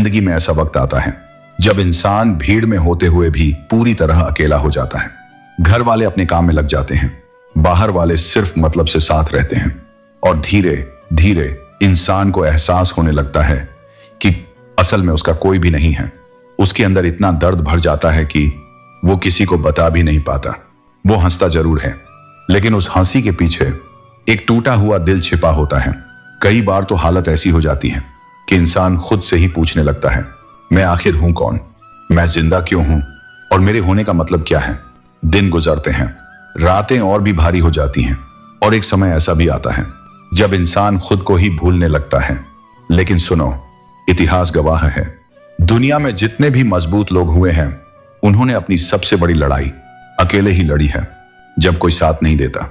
जिंदगी में ऐसा वक्त आता है जब इंसान भीड़ में होते हुए भी पूरी तरह अकेला हो जाता है। घर वाले अपने काम में लग जाते हैं, बाहर वाले सिर्फ मतलब से साथ रहते हैं, और धीरे धीरे इंसान को एहसास होने लगता है कि असल में उसका कोई भी नहीं है। उसके अंदर इतना दर्द भर जाता है कि वो किसी को बता भी नहीं पाता। वो हंसता जरूर है, लेकिन उस हंसी के पीछे एक टूटा हुआ दिल छिपा होता है। कई बार तो हालत ऐसी हो जाती है कि इंसान खुद से ही पूछने लगता है, मैं आखिर हूं कौन, मैं जिंदा क्यों हूं, और मेरे होने का मतलब क्या है। दिन गुजरते हैं, रातें और भी भारी हो जाती हैं, और एक समय ऐसा भी आता है जब इंसान खुद को ही भूलने लगता है। लेकिन सुनो, इतिहास गवाह है, दुनिया में जितने भी मजबूत लोग हुए हैं, उन्होंने अपनी सबसे बड़ी लड़ाई अकेले ही लड़ी है। जब कोई साथ नहीं देता,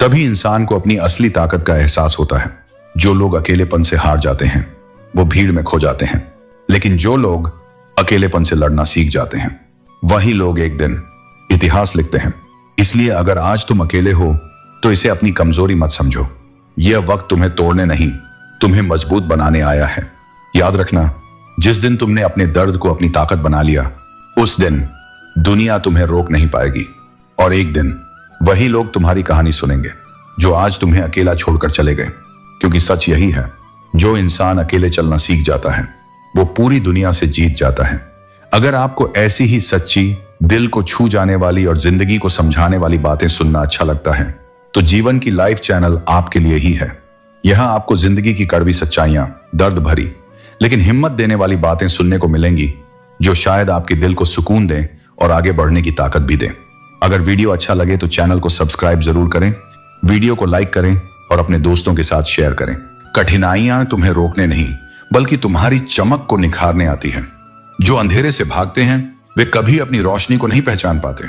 तभी इंसान को अपनी असली ताकत का एहसास होता है। जो लोग अकेलेपन से हार जाते हैं, वो भीड़ में खो जाते हैं, लेकिन जो लोग अकेलेपन से लड़ना सीख जाते हैं, वही लोग एक दिन इतिहास लिखते हैं। इसलिए अगर आज तुम अकेले हो तो इसे अपनी कमजोरी मत समझो। यह वक्त तुम्हें तोड़ने नहीं, तुम्हें मजबूत बनाने आया है। याद रखना, जिस दिन तुमने अपने दर्द को अपनी ताकत बना लिया, उस दिन दुनिया तुम्हें रोक नहीं पाएगी। और एक दिन वही लोग तुम्हारी कहानी सुनेंगे जो आज तुम्हें अकेला छोड़कर चले गए। क्योंकि सच यही है, जो इंसान अकेले चलना सीख जाता है, वो पूरी दुनिया से जीत जाता है। अगर आपको ऐसी ही सच्ची, दिल को छू जाने वाली और जिंदगी को समझाने वाली बातें सुनना अच्छा लगता है, तो जीवन की लाइफ चैनल आपके लिए ही है। यहां आपको जिंदगी की कड़वी सच्चाइयां, दर्द भरी लेकिन हिम्मत देने वाली बातें सुनने को मिलेंगी, जो शायद आपके दिल को सुकून दें और आगे बढ़ने की ताकत भी दें। अगर वीडियो अच्छा लगे तो चैनल को सब्सक्राइब जरूर करें, वीडियो को लाइक करें और अपने दोस्तों के साथ शेयर करें। कठिनाइयां तुम्हें रोकने नहीं, बल्कि तुम्हारी चमक को निखारने आती हैं। जो अंधेरे से भागते हैं, वे कभी अपनी रोशनी को नहीं पहचान पाते।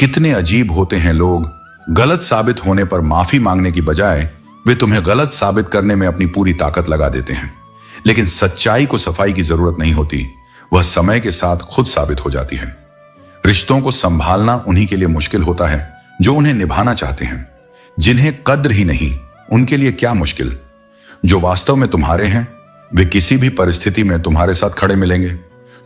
कितने अजीब होते हैं लोग, गलत साबित होने पर माफी मांगने की बजाय वे तुम्हें गलत साबित करने में अपनी पूरी ताकत लगा देते हैं। लेकिन सच्चाई को सफाई की जरूरत नहीं होती, वह समय के साथ खुद साबित हो जाती है। रिश्तों को संभालना उन्हीं के लिए मुश्किल होता है जो उन्हें निभाना चाहते हैं। जिन्हें कद्र ही नहीं, उनके लिए क्या मुश्किल। जो वास्तव में तुम्हारे हैं, वे किसी भी परिस्थिति में तुम्हारे साथ खड़े मिलेंगे।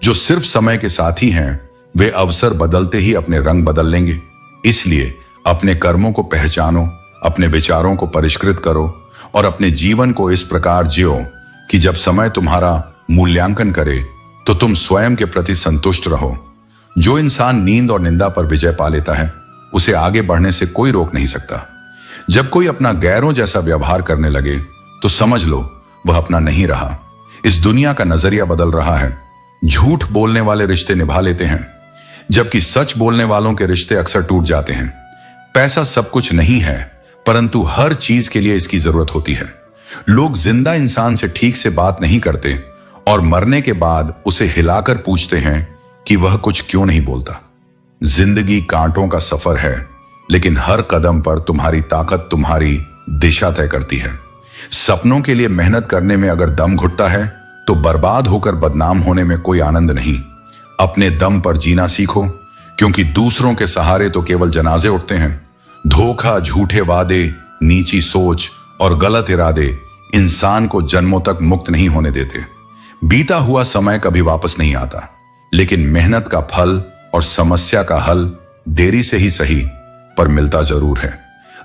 जो सिर्फ समय के साथी हैं, वे अवसर बदलते ही अपने रंग बदल लेंगे। इसलिए अपने कर्मों को पहचानो, अपने विचारों को परिष्कृत करो और अपने जीवन को इस प्रकार जियो कि जब समय तुम्हारा मूल्यांकन करे तो तुम स्वयं के प्रति संतुष्ट रहो। जो इंसान नींद और निंदा पर विजय पा लेता है, उसे आगे बढ़ने से कोई रोक नहीं सकता। जब कोई अपना गैरों जैसा व्यवहार करने लगे तो समझ लो वह अपना नहीं रहा। इस दुनिया का नजरिया बदल रहा है। झूठ बोलने वाले रिश्ते निभा लेते हैं, जबकि सच बोलने वालों के रिश्ते अक्सर टूट जाते हैं। पैसा सब कुछ नहीं है, परंतु हर चीज के लिए इसकी जरूरत होती है। लोग जिंदा इंसान से ठीक से बात नहीं करते और मरने के बाद उसे हिलाकर पूछते हैं कि वह कुछ क्यों नहीं बोलता। जिंदगी कांटों का सफर है, लेकिन हर कदम पर तुम्हारी ताकत तुम्हारी दिशा तय करती है। सपनों के लिए मेहनत करने में अगर दम घुटता है तो बर्बाद होकर बदनाम होने में कोई आनंद नहीं। अपने दम पर जीना सीखो, क्योंकि दूसरों के सहारे तो केवल जनाजे उठते हैं। धोखा, झूठे वादे, नीची सोच और गलत इरादे इंसान को जन्मों तक मुक्त नहीं होने देते। बीता हुआ समय कभी वापस नहीं आता, लेकिन मेहनत का फल और समस्या का हल देरी से ही सही, पर मिलता जरूर है।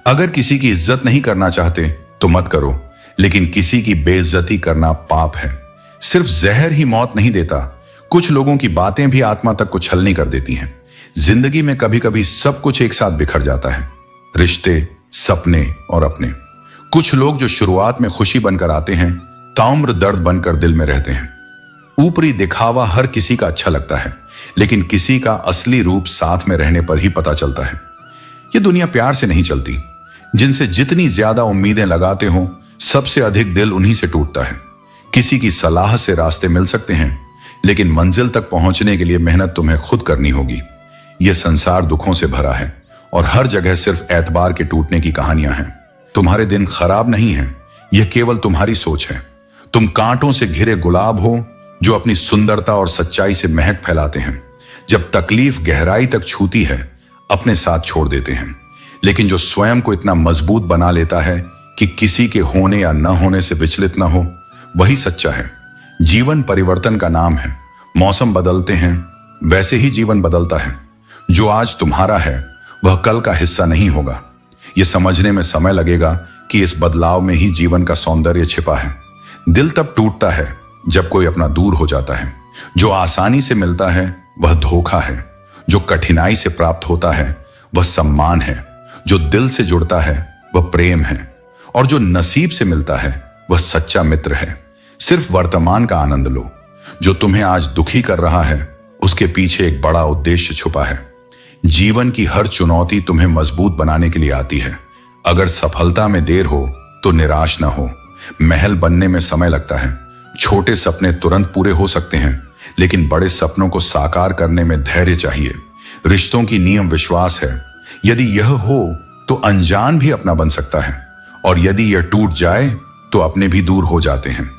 अगर किसी की इज्जत नहीं करना चाहते तो मत करो, लेकिन किसी की बेइज्जती करना पाप है। सिर्फ जहर ही मौत नहीं देता, कुछ लोगों की बातें भी आत्मा तक को छलनी कर देती हैं। जिंदगी में कभी कभी सब कुछ एक साथ बिखर जाता है, रिश्ते, सपने और अपने। कुछ लोग जो शुरुआत में खुशी बनकर आते हैं, ताउम्र दर्द बनकर दिल में रहते हैं। ऊपरी दिखावा हर किसी का अच्छा लगता है, लेकिन किसी का असली रूप साथ में रहने पर ही पता चलता है। ये दुनिया प्यार से नहीं चलती। जिनसे जितनी ज्यादा उम्मीदें लगाते हो, सबसे अधिक दिल उन्हीं से टूटता है। किसी की सलाह से रास्ते मिल सकते हैं, लेकिन मंजिल तक पहुंचने के लिए मेहनत तुम्हें खुद करनी होगी। यह संसार दुखों से भरा है और हर जगह सिर्फ एतबार के टूटने की कहानियां हैं। तुम्हारे दिन खराब नहीं हैं, यह केवल तुम्हारी सोच है। तुम कांटों से घिरे गुलाब हो जो अपनी सुंदरता और सच्चाई से महक फैलाते हैं। जब तकलीफ गहराई तक छूती है, अपने साथ छोड़ देते हैं, लेकिन जो स्वयं को इतना मजबूत बना लेता है कि किसी के होने या न होने से विचलित न हो, वही सच्चा है। जीवन परिवर्तन का नाम है। मौसम बदलते हैं, वैसे ही जीवन बदलता है। जो आज तुम्हारा है वह कल का हिस्सा नहीं होगा। यह समझने में समय लगेगा कि इस बदलाव में ही जीवन का सौंदर्य छिपा है। दिल तब टूटता है जब कोई अपना दूर हो जाता है। जो आसानी से मिलता है वह धोखा है, जो कठिनाई से प्राप्त होता है वह सम्मान है, जो दिल से जुड़ता है वह प्रेम है, और जो नसीब से मिलता है वह सच्चा मित्र है। सिर्फ वर्तमान का आनंद लो। जो तुम्हें आज दुखी कर रहा है उसके पीछे एक बड़ा उद्देश्य छुपा है। जीवन की हर चुनौती तुम्हें मजबूत बनाने के लिए आती है। अगर सफलता में देर हो तो निराश ना हो। महल बनने में समय लगता है। छोटे सपने तुरंत पूरे हो सकते हैं, लेकिन बड़े सपनों को साकार करने में धैर्य चाहिए। रिश्तों की नियम विश्वास है। यदि यह हो तो अनजान भी अपना बन सकता है, और यदि यह टूट जाए तो अपने भी दूर हो जाते हैं।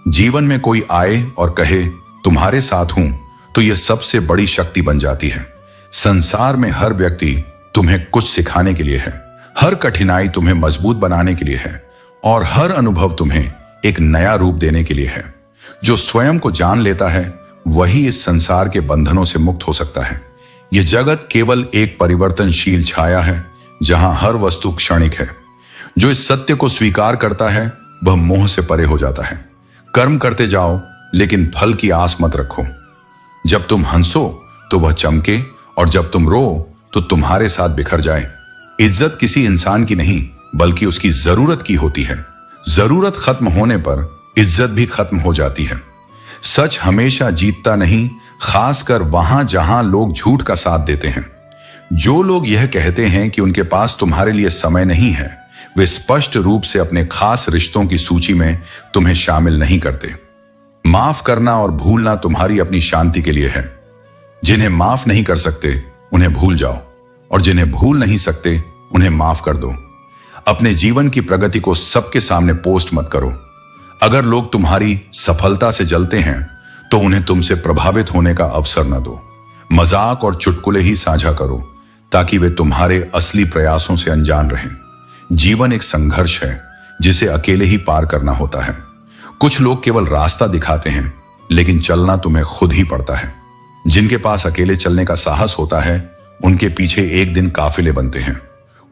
जीवन में कोई आए और कहे तुम्हारे साथ हूं तो यह सबसे बड़ी शक्ति बन जाती है। संसार में हर व्यक्ति तुम्हें कुछ सिखाने के लिए है, हर कठिनाई तुम्हें मजबूत बनाने के लिए है, और हर अनुभव तुम्हें एक नया रूप देने के लिए है। जो स्वयं को जान लेता है वही इस संसार के बंधनों से मुक्त हो सकता है। यह जगत केवल एक परिवर्तनशील छाया है जहां हर वस्तु क्षणिक है। जो इस सत्य को स्वीकार करता है वह मोह से परे हो जाता है। कर्म करते जाओ लेकिन फल की आस मत रखो। जब तुम हंसो तो वह चमके, और जब तुम रो तो तुम्हारे साथ बिखर जाए। इज्जत किसी इंसान की नहीं बल्कि उसकी जरूरत की होती है। जरूरत खत्म होने पर इज्जत भी खत्म हो जाती है। सच हमेशा जीतता नहीं, खासकर वहां जहां लोग झूठ का साथ देते हैं। जो लोग यह कहते हैं कि उनके पास तुम्हारे लिए समय नहीं है, वे स्पष्ट रूप से अपने खास रिश्तों की सूची में तुम्हें शामिल नहीं करते। माफ करना और भूलना तुम्हारी अपनी शांति के लिए है। जिन्हें माफ नहीं कर सकते उन्हें भूल जाओ, और जिन्हें भूल नहीं सकते उन्हें माफ कर दो। अपने जीवन की प्रगति को सबके सामने पोस्ट मत करो। अगर लोग तुम्हारी सफलता से जलते हैं तो उन्हें तुमसे प्रभावित होने का अवसर न दो। मजाक और चुटकुले ही साझा करो ताकि वे तुम्हारे असली प्रयासों से अनजान रहें। जीवन एक संघर्ष है जिसे अकेले ही पार करना होता है। कुछ लोग केवल रास्ता दिखाते हैं, लेकिन चलना तुम्हें खुद ही पड़ता है। जिनके पास अकेले चलने का साहस होता है उनके पीछे एक दिन काफिले बनते हैं।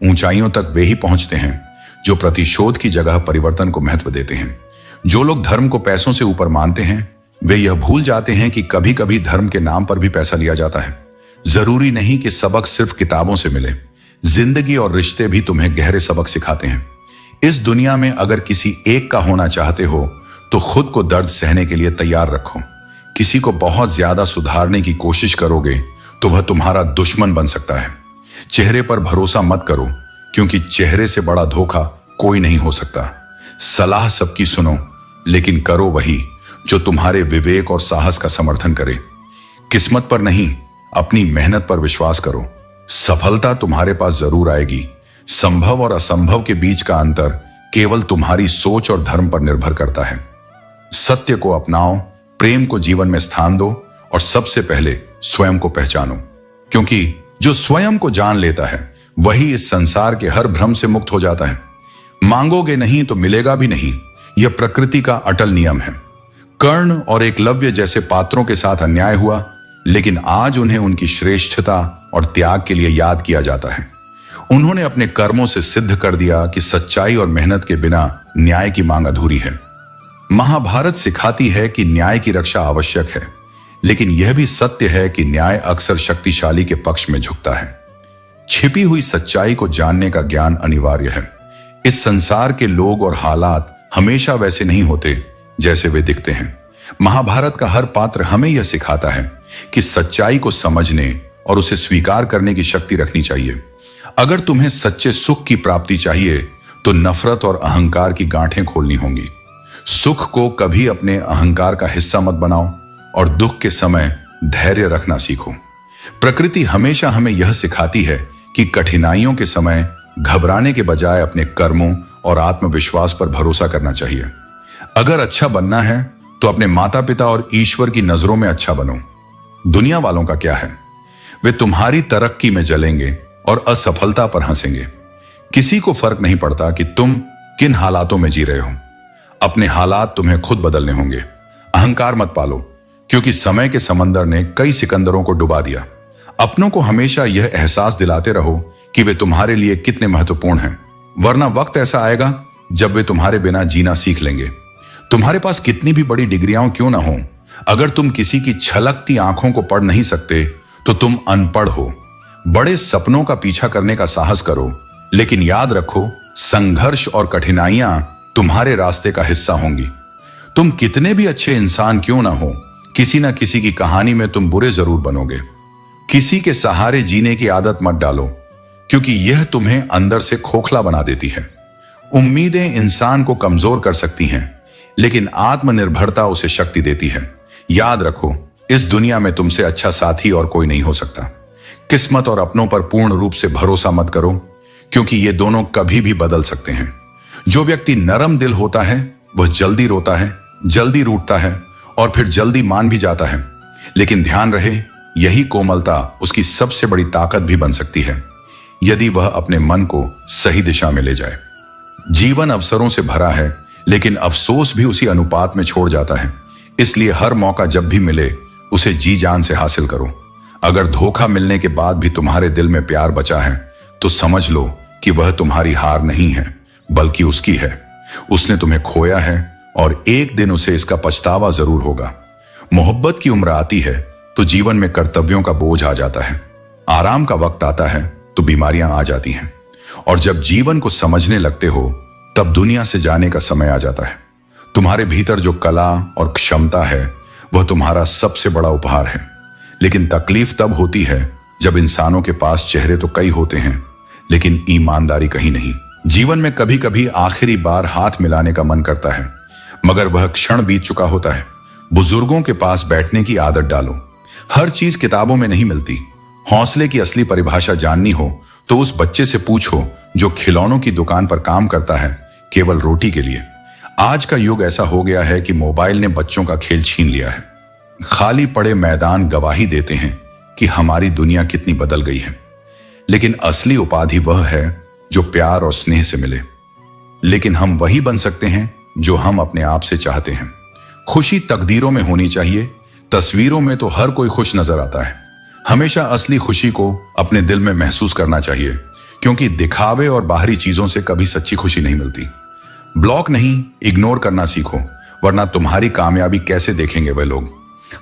ऊंचाइयों तक वे ही पहुंचते हैं जो प्रतिशोध की जगह परिवर्तन को महत्व देते हैं। जो लोग धर्म को पैसों से ऊपर मानते हैं वे यह भूल जाते हैं कि कभी कभी धर्म के नाम पर भी पैसा लिया जाता है। जरूरी नहीं कि सबक सिर्फ किताबों से मिले। जिंदगी और रिश्ते भी तुम्हें गहरे सबक सिखाते हैं। इस दुनिया में अगर किसी एक का होना चाहते हो तो खुद को दर्द सहने के लिए तैयार रखो। किसी को बहुत ज्यादा सुधारने की कोशिश करोगे तो वह तुम्हारा दुश्मन बन सकता है। चेहरे पर भरोसा मत करो, क्योंकि चेहरे से बड़ा धोखा कोई नहीं हो सकता। सलाह सबकी सुनो, लेकिन करो वही जो तुम्हारे विवेक और साहस का समर्थन करे। किस्मत पर नहीं, अपनी मेहनत पर विश्वास करो। सफलता तुम्हारे पास जरूर आएगी। संभव और असंभव के बीच का अंतर केवल तुम्हारी सोच और धर्म पर निर्भर करता है। सत्य को अपनाओ, प्रेम को जीवन में स्थान दो, और सबसे पहले स्वयं को पहचानो, क्योंकि जो स्वयं को जान लेता है वही इस संसार के हर भ्रम से मुक्त हो जाता है। मांगोगे नहीं तो मिलेगा भी नहीं, यह प्रकृति का अटल नियम है। कर्ण और एकलव्य जैसे पात्रों के साथ अन्याय हुआ, लेकिन आज उन्हें उनकी श्रेष्ठता और त्याग के लिए याद किया जाता है। उन्होंने अपने कर्मों से सिद्ध कर दिया कि सच्चाई और मेहनत के बिना न्याय की मांग अधूरी है। महाभारत सिखाती है कि न्याय की रक्षा आवश्यक है, लेकिन यह भी सत्य है कि न्याय अक्सर शक्तिशाली के पक्ष में झुकता है। छिपी हुई सच्चाई को जानने का ज्ञान अनिवार्य है। इस संसार के लोग और हालात हमेशा वैसे नहीं होते जैसे वे दिखते हैं। महाभारत का हर पात्र हमें यह सिखाता है कि सच्चाई को समझने और उसे स्वीकार करने की शक्ति रखनी चाहिए। अगर तुम्हें सच्चे सुख की प्राप्ति चाहिए तो नफरत और अहंकार की गांठें खोलनी होंगी। सुख को कभी अपने अहंकार का हिस्सा मत बनाओ, और दुख के समय धैर्य रखना सीखो। प्रकृति हमेशा हमें यह सिखाती है कि कठिनाइयों के समय घबराने के बजाय अपने कर्मों और आत्मविश्वास पर भरोसा करना चाहिए। अगर अच्छा बनना है तो अपने माता पिता और ईश्वर की नजरों में अच्छा बनो। दुनिया वालों का क्या है, वे तुम्हारी तरक्की में जलेंगे और असफलता पर हंसेंगे। किसी को फर्क नहीं पड़ता कि तुम किन हालातों में जी रहे हो। अपने हालात तुम्हें खुद बदलने होंगे। अहंकार मत पालो, क्योंकि समय के समंदर ने कई सिकंदरों को डुबा दिया। अपनों को हमेशा यह एहसास दिलाते रहो कि वे तुम्हारे लिए कितने महत्वपूर्ण हैं, वरना वक्त ऐसा आएगा जब वे तुम्हारे बिना जीना सीख लेंगे। तुम्हारे पास कितनी भी बड़ी डिग्रियां क्यों ना हो, अगर तुम किसी की छलकती आंखों को पढ़ नहीं सकते तो तुम अनपढ़ हो। बड़े सपनों का पीछा करने का साहस करो, लेकिन याद रखो, संघर्ष और कठिनाइयां तुम्हारे रास्ते का हिस्सा होंगी। तुम कितने भी अच्छे इंसान क्यों ना हो, किसी ना किसी की कहानी में तुम बुरे जरूर बनोगे। किसी के सहारे जीने की आदत मत डालो, क्योंकि यह तुम्हें अंदर से खोखला बना देती है। उम्मीदें इंसान को कमजोर कर सकती हैं, लेकिन आत्मनिर्भरता उसे शक्ति देती है। याद रखो, इस दुनिया में तुमसे अच्छा साथी और कोई नहीं हो सकता। किस्मत और अपनों पर पूर्ण रूप से भरोसा मत करो, क्योंकि ये दोनों कभी भी बदल सकते हैं। जो व्यक्ति नरम दिल होता है वह जल्दी रोता है, जल्दी रूठता है और फिर जल्दी मान भी जाता है, लेकिन ध्यान रहे, यही कोमलता उसकी सबसे बड़ी ताकत भी बन सकती है, यदि वह अपने मन को सही दिशा में ले जाए। जीवन अवसरों से भरा है, लेकिन अफसोस भी उसी अनुपात में छोड़ जाता है। इसलिए हर मौका जब भी मिले उसे जी जान से हासिल करो। अगर धोखा मिलने के बाद भी तुम्हारे दिल में प्यार बचा है तो समझ लो कि वह तुम्हारी हार नहीं है, बल्कि उसकी है। उसने तुम्हें खोया है और एक दिन उसे इसका पछतावा जरूर होगा। मोहब्बत की उम्र आती है तो जीवन में कर्तव्यों का बोझ आ जाता है। आराम का वक्त आता है तो बीमारियां आ जाती हैं, और जब जीवन को समझने लगते हो तब दुनिया से जाने का समय आ जाता है। तुम्हारे भीतर जो कला और क्षमता है वह तुम्हारा सबसे बड़ा उपहार है, लेकिन तकलीफ तब होती है जब इंसानों के पास चेहरे तो कई होते हैं, लेकिन ईमानदारी कहीं नहीं। जीवन में कभी कभी आखिरी बार हाथ मिलाने का मन करता है, मगर वह क्षण बीत चुका होता है। बुजुर्गों के पास बैठने की आदत डालो। हर चीज किताबों में नहीं मिलती। हौसले की असली परिभाषा जाननी हो तो उस बच्चे से पूछो जो खिलौनों की दुकान पर काम करता है केवल रोटी के लिए। आज का युग ऐसा हो गया है कि मोबाइल ने बच्चों का खेल छीन लिया है। खाली पड़े मैदान गवाही देते हैं कि हमारी दुनिया कितनी बदल गई है, लेकिन असली उपाधि वह है जो प्यार और स्नेह से मिले। लेकिन हम वही बन सकते हैं जो हम अपने आप से चाहते हैं। खुशी तकदीरों में होनी चाहिए, तस्वीरों में तो हर कोई खुश नजर आता है। हमेशा असली खुशी को अपने दिल में महसूस करना चाहिए, क्योंकि दिखावे और बाहरी चीजों से कभी सच्ची खुशी नहीं मिलती। ब्लॉक नहीं, इग्नोर करना सीखो, वरना तुम्हारी कामयाबी कैसे देखेंगे वे लोग।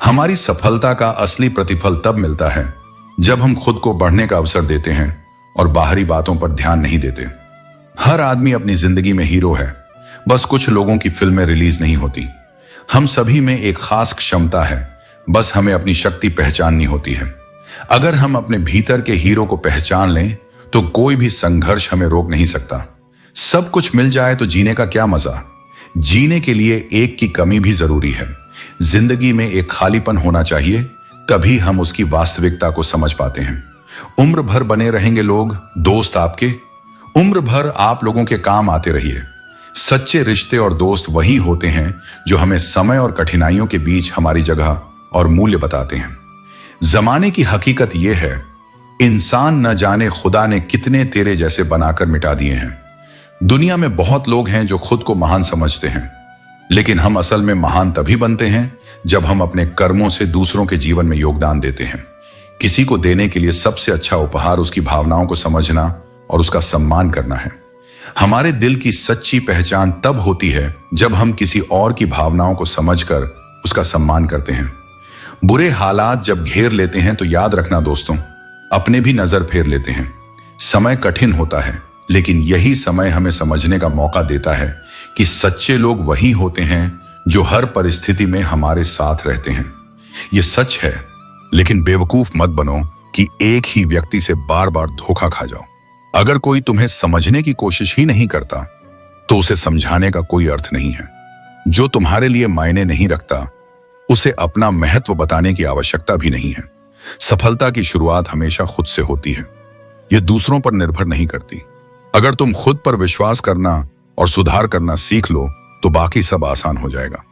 हमारी सफलता का असली प्रतिफल तब मिलता है जब हम खुद को बढ़ने का अवसर देते हैं और बाहरी बातों पर ध्यान नहीं देते। हर आदमी अपनी जिंदगी में हीरो है, बस कुछ लोगों की फिल्में रिलीज नहीं होती। हम सभी में एक खास क्षमता है, बस हमें अपनी शक्ति पहचाननी होती है। अगर हम अपने भीतर के हीरो को पहचान लें तो कोई भी संघर्ष हमें रोक नहीं सकता। सब कुछ मिल जाए तो जीने का क्या मजा। जीने के लिए एक की कमी भी जरूरी है। जिंदगी में एक खालीपन होना चाहिए, तभी हम उसकी वास्तविकता को समझ पाते हैं। उम्र भर बने रहेंगे लोग दोस्त आपके, उम्र भर आप लोगों के काम आते रहिए। सच्चे रिश्ते और दोस्त वही होते हैं जो हमें समय और कठिनाइयों के बीच हमारी जगह और मूल्य बताते हैं। जमाने की हकीकत यह है, इंसान न जाने खुदा ने कितने तेरे जैसे बनाकर मिटा दिए हैं। दुनिया में बहुत लोग हैं जो खुद को महान समझते हैं, लेकिन हम असल में महान तभी बनते हैं जब हम अपने कर्मों से दूसरों के जीवन में योगदान देते हैं। किसी को देने के लिए सबसे अच्छा उपहार उसकी भावनाओं को समझना और उसका सम्मान करना है। हमारे दिल की सच्ची पहचान तब होती है जब हम किसी और की भावनाओं को समझकर उसका सम्मान करते हैं। बुरे हालात जब घेर लेते हैं तो याद रखना दोस्तों, अपने भी नजर फेर लेते हैं। समय कठिन होता है, लेकिन यही समय हमें समझने का मौका देता है कि सच्चे लोग वही होते हैं जो हर परिस्थिति में हमारे साथ रहते हैं। यह सच है, लेकिन बेवकूफ मत बनो कि एक ही व्यक्ति से बार बार धोखा खा जाओ। अगर कोई तुम्हें समझने की कोशिश ही नहीं करता तो उसे समझाने का कोई अर्थ नहीं है। जो तुम्हारे लिए मायने नहीं रखता उसे अपना महत्व बताने की आवश्यकता भी नहीं है। सफलता की शुरुआत हमेशा खुद से होती है, यह दूसरों पर निर्भर नहीं करती। अगर तुम खुद पर विश्वास करना और सुधार करना सीख लो तो बाकी सब आसान हो जाएगा।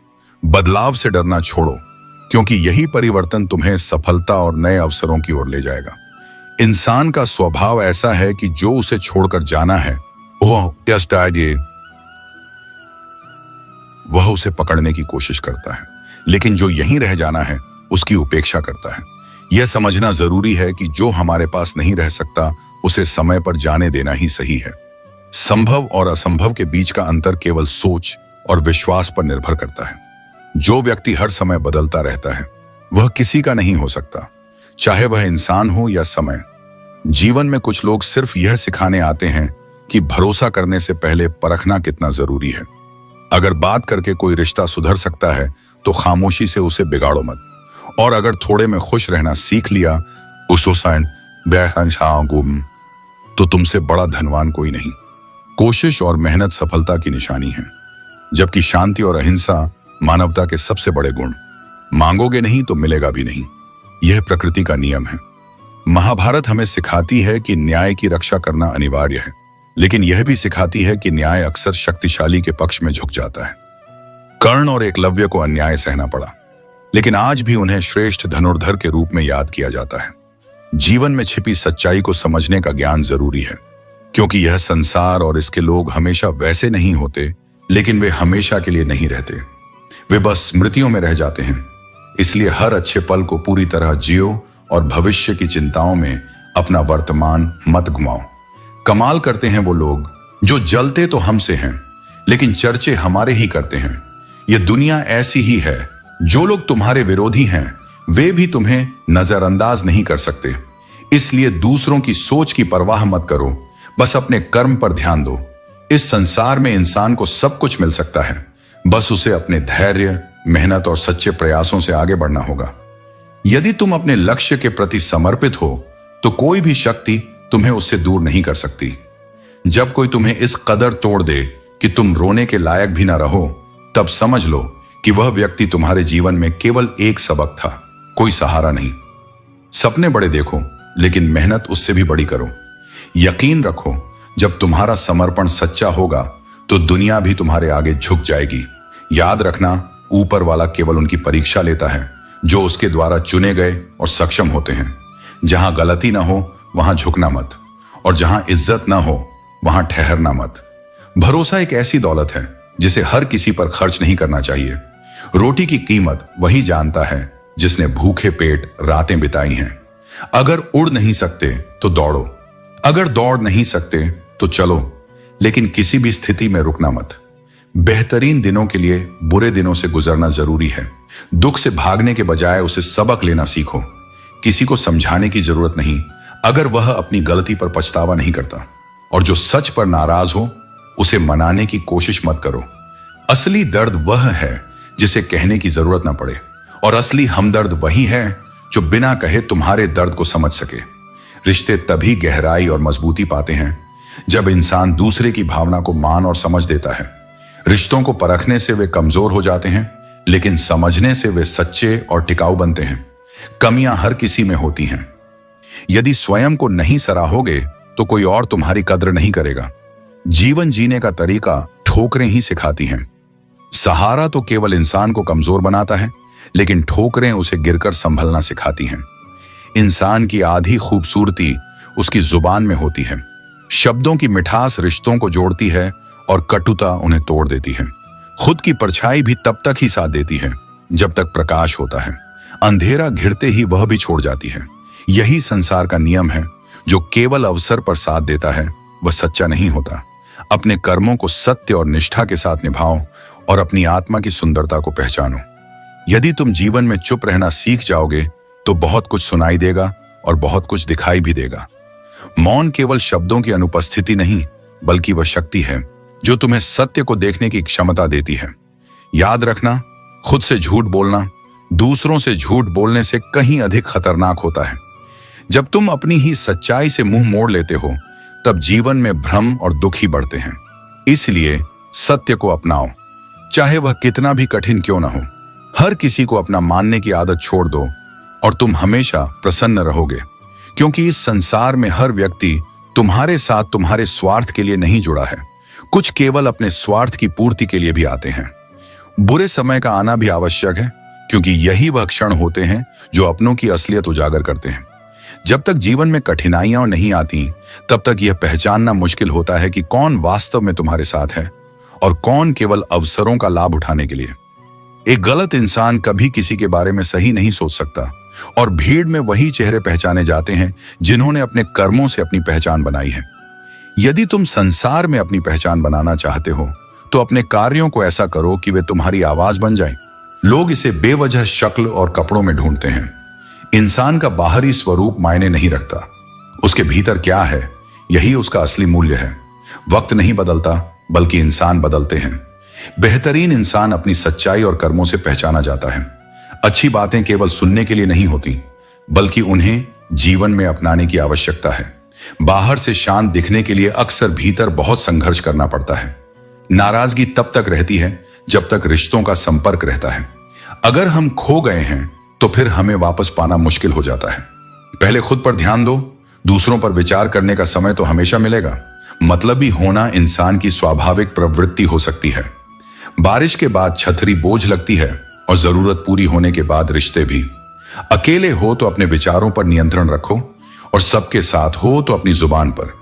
बदलाव से डरना छोड़ो, क्योंकि यही परिवर्तन तुम्हें सफलता और नए अवसरों की ओर ले जाएगा। इंसान का स्वभाव ऐसा है कि जो उसे छोड़कर जाना है वह उसे पकड़ने की कोशिश करता है, लेकिन जो यहीं रह जाना है उसकी उपेक्षा करता है। यह समझना जरूरी है कि जो हमारे पास नहीं रह सकता उसे समय पर जाने देना ही सही है। संभव और असंभव के बीच का अंतर केवल सोच और विश्वास पर निर्भर करता है। जो व्यक्ति हर समय बदलता रहता है वह किसी का नहीं हो सकता, चाहे वह इंसान हो या समय। जीवन में कुछ लोग सिर्फ यह सिखाने आते हैं कि भरोसा करने से पहले परखना कितना जरूरी है। अगर बात करके कोई रिश्ता सुधर सकता है तो खामोशी से उसे बिगाड़ो मत, और अगर थोड़े में खुश रहना सीख लिया तो तुमसे बड़ा धनवान कोई नहीं। कोशिश और मेहनत सफलता की निशानी है, जबकि शांति और अहिंसा मानवता के सबसे बड़े गुण। मांगोगे नहीं तो मिलेगा भी नहीं, यह प्रकृति का नियम है। महाभारत हमें सिखाती है कि न्याय की रक्षा करना अनिवार्य है, लेकिन यह भी सिखाती है कि न्याय अक्सर शक्तिशाली के पक्ष में झुक जाता है। कर्ण और एकलव्य को अन्याय सहना पड़ा, लेकिन आज भी उन्हें श्रेष्ठ धनुर्धर के रूप में याद किया जाता है। जीवन में छिपी सच्चाई को समझने का ज्ञान जरूरी है, क्योंकि यह संसार और इसके लोग हमेशा वैसे नहीं होते, लेकिन वे हमेशा के लिए नहीं रहते। वे बस स्मृतियों में रह जाते हैं। इसलिए हर अच्छे पल को पूरी तरह जियो और भविष्य की चिंताओं में अपना वर्तमान मत घुमाओ। कमाल करते हैं वो लोग जो जलते तो हमसे हैं, लेकिन चर्चे हमारे ही करते हैं। यह दुनिया ऐसी ही है। जो लोग तुम्हारे विरोधी हैं वे भी तुम्हें नजरअंदाज नहीं कर सकते। इसलिए दूसरों की सोच की परवाह मत करो, बस अपने कर्म पर ध्यान दो। इस संसार में इंसान को सब कुछ मिल सकता है, बस उसे अपने धैर्य, मेहनत और सच्चे प्रयासों से आगे बढ़ना होगा। यदि तुम अपने लक्ष्य के प्रति समर्पित हो तो कोई भी शक्ति तुम्हें उससे दूर नहीं कर सकती। जब कोई तुम्हें इस कदर तोड़ दे कि तुम रोने के लायक भी ना रहो, तब समझ लो कि वह व्यक्ति तुम्हारे जीवन में केवल एक सबक था, कोई सहारा नहीं। सपने बड़े देखो, लेकिन मेहनत उससे भी बड़ी करो। यकीन रखो, जब तुम्हारा समर्पण सच्चा होगा तो दुनिया भी तुम्हारे आगे झुक जाएगी। याद रखना, ऊपर वाला केवल उनकी परीक्षा लेता है जो उसके द्वारा चुने गए और सक्षम होते हैं। जहां गलती ना हो वहां झुकना मत, और जहां इज्जत ना हो वहां ठहरना मत। भरोसा एक ऐसी दौलत है जिसे हर किसी पर खर्च नहीं करना चाहिए। रोटी की कीमत वही जानता है जिसने भूखे पेट रातें बिताई हैं। अगर उड़ नहीं सकते तो दौड़ो, अगर दौड़ नहीं सकते तो चलो, लेकिन किसी भी स्थिति में रुकना मत। बेहतरीन दिनों के लिए बुरे दिनों से गुजरना जरूरी है। दुख से भागने के बजाय उसे सबक लेना सीखो। किसी को समझाने की जरूरत नहीं अगर वह अपनी गलती पर पछतावा नहीं करता, और जो सच पर नाराज हो उसे मनाने की कोशिश मत करो। असली दर्द वह है जिसे कहने की जरूरत ना पड़े, और असली हमदर्द वही है जो बिना कहे तुम्हारे दर्द को समझ सके। रिश्ते तभी गहराई और मजबूती पाते हैं जब इंसान दूसरे की भावना को मान और समझ देता है। रिश्तों को परखने से वे कमजोर हो जाते हैं, लेकिन समझने से वे सच्चे और टिकाऊ बनते हैं। कमियां हर किसी में होती हैं। यदि स्वयं को नहीं सराहोगे तो कोई और तुम्हारी कद्र नहीं करेगा। जीवन जीने का तरीका ठोकरें ही सिखाती हैं। सहारा तो केवल इंसान को कमजोर बनाता है, लेकिन ठोकरें उसे गिरकर संभलना सिखाती हैं। इंसान की आधी खूबसूरती उसकी जुबान में होती है। शब्दों की मिठास रिश्तों को जोड़ती है और कटुता उन्हें तोड़ देती है। खुद की परछाई भी तब तक ही साथ देती है जब तक प्रकाश होता है। अंधेरा घिरते ही वह भी छोड़ जाती है। यही संसार का नियम है। जो केवल अवसर पर साथ देता है वह सच्चा नहीं होता। अपने कर्मों को सत्य और निष्ठा के साथ निभाओ और अपनी आत्मा की सुंदरता को पहचानो। यदि तुम जीवन में चुप रहना सीख जाओगे तो बहुत कुछ सुनाई देगा और बहुत कुछ दिखाई भी देगा। मौन केवल शब्दों की अनुपस्थिति नहीं, बल्कि वह शक्ति है जो तुम्हें सत्य को देखने की क्षमता देती है। याद रखना, खुद से झूठ बोलना दूसरों से झूठ बोलने से कहीं अधिक खतरनाक होता है। जब तुम अपनी ही सच्चाई से मुंह मोड़ लेते हो तब जीवन में भ्रम और दुख ही बढ़ते हैं। इसलिए सत्य को अपनाओ, चाहे वह कितना भी कठिन क्यों ना हो। हर किसी को अपना मानने की आदत छोड़ दो और तुम हमेशा प्रसन्न रहोगे, क्योंकि इस संसार में हर व्यक्ति तुम्हारे साथ तुम्हारे स्वार्थ के लिए नहीं जुड़ा है। कुछ केवल अपने स्वार्थ की पूर्ति के लिए भी आते हैं। बुरे समय का आना भी आवश्यक है, क्योंकि यही वह क्षण होते हैं जो अपनों की असलियत उजागर करते हैं। जब तक जीवन में कठिनाइयां नहीं आती तब तक यह पहचानना मुश्किल होता है कि कौन वास्तव में तुम्हारे साथ है और कौन केवल अवसरों का लाभ उठाने के लिए। एक गलत इंसान कभी किसी के बारे में सही नहीं सोच सकता, और भीड़ में वही चेहरे पहचाने जाते हैं जिन्होंने अपने कर्मों से अपनी पहचान बनाई है। यदि तुम संसार में अपनी पहचान बनाना चाहते हो तो अपने कार्यों को ऐसा करो कि वे तुम्हारी आवाज बन जाएं। लोग इसे बेवजह शक्ल और कपड़ों में ढूंढते हैं। इंसान का बाहरी स्वरूप मायने नहीं रखता, उसके भीतर क्या है यही उसका असली मूल्य है। वक्त नहीं बदलता बल्कि इंसान बदलते हैं। बेहतरीन इंसान अपनी सच्चाई और कर्मों से पहचाना जाता है। अच्छी बातें केवल सुनने के लिए नहीं होती बल्कि उन्हें जीवन में अपनाने की आवश्यकता है। बाहर से शांत दिखने के लिए अक्सर भीतर बहुत संघर्ष करना पड़ता है। नाराजगी तब तक रहती है जब तक रिश्तों का संपर्क रहता है। अगर हम खो गए हैं तो फिर हमें वापस पाना मुश्किल हो जाता है। पहले खुद पर ध्यान दो, दूसरों पर विचार करने का समय तो हमेशा मिलेगा। मतलबी होना इंसान की स्वाभाविक प्रवृत्ति हो सकती है। बारिश के बाद छतरी बोझ लगती है और जरूरत पूरी होने के बाद रिश्ते भी। अकेले हो तो अपने विचारों पर नियंत्रण रखो और सबके साथ हो तो अपनी जुबान पर।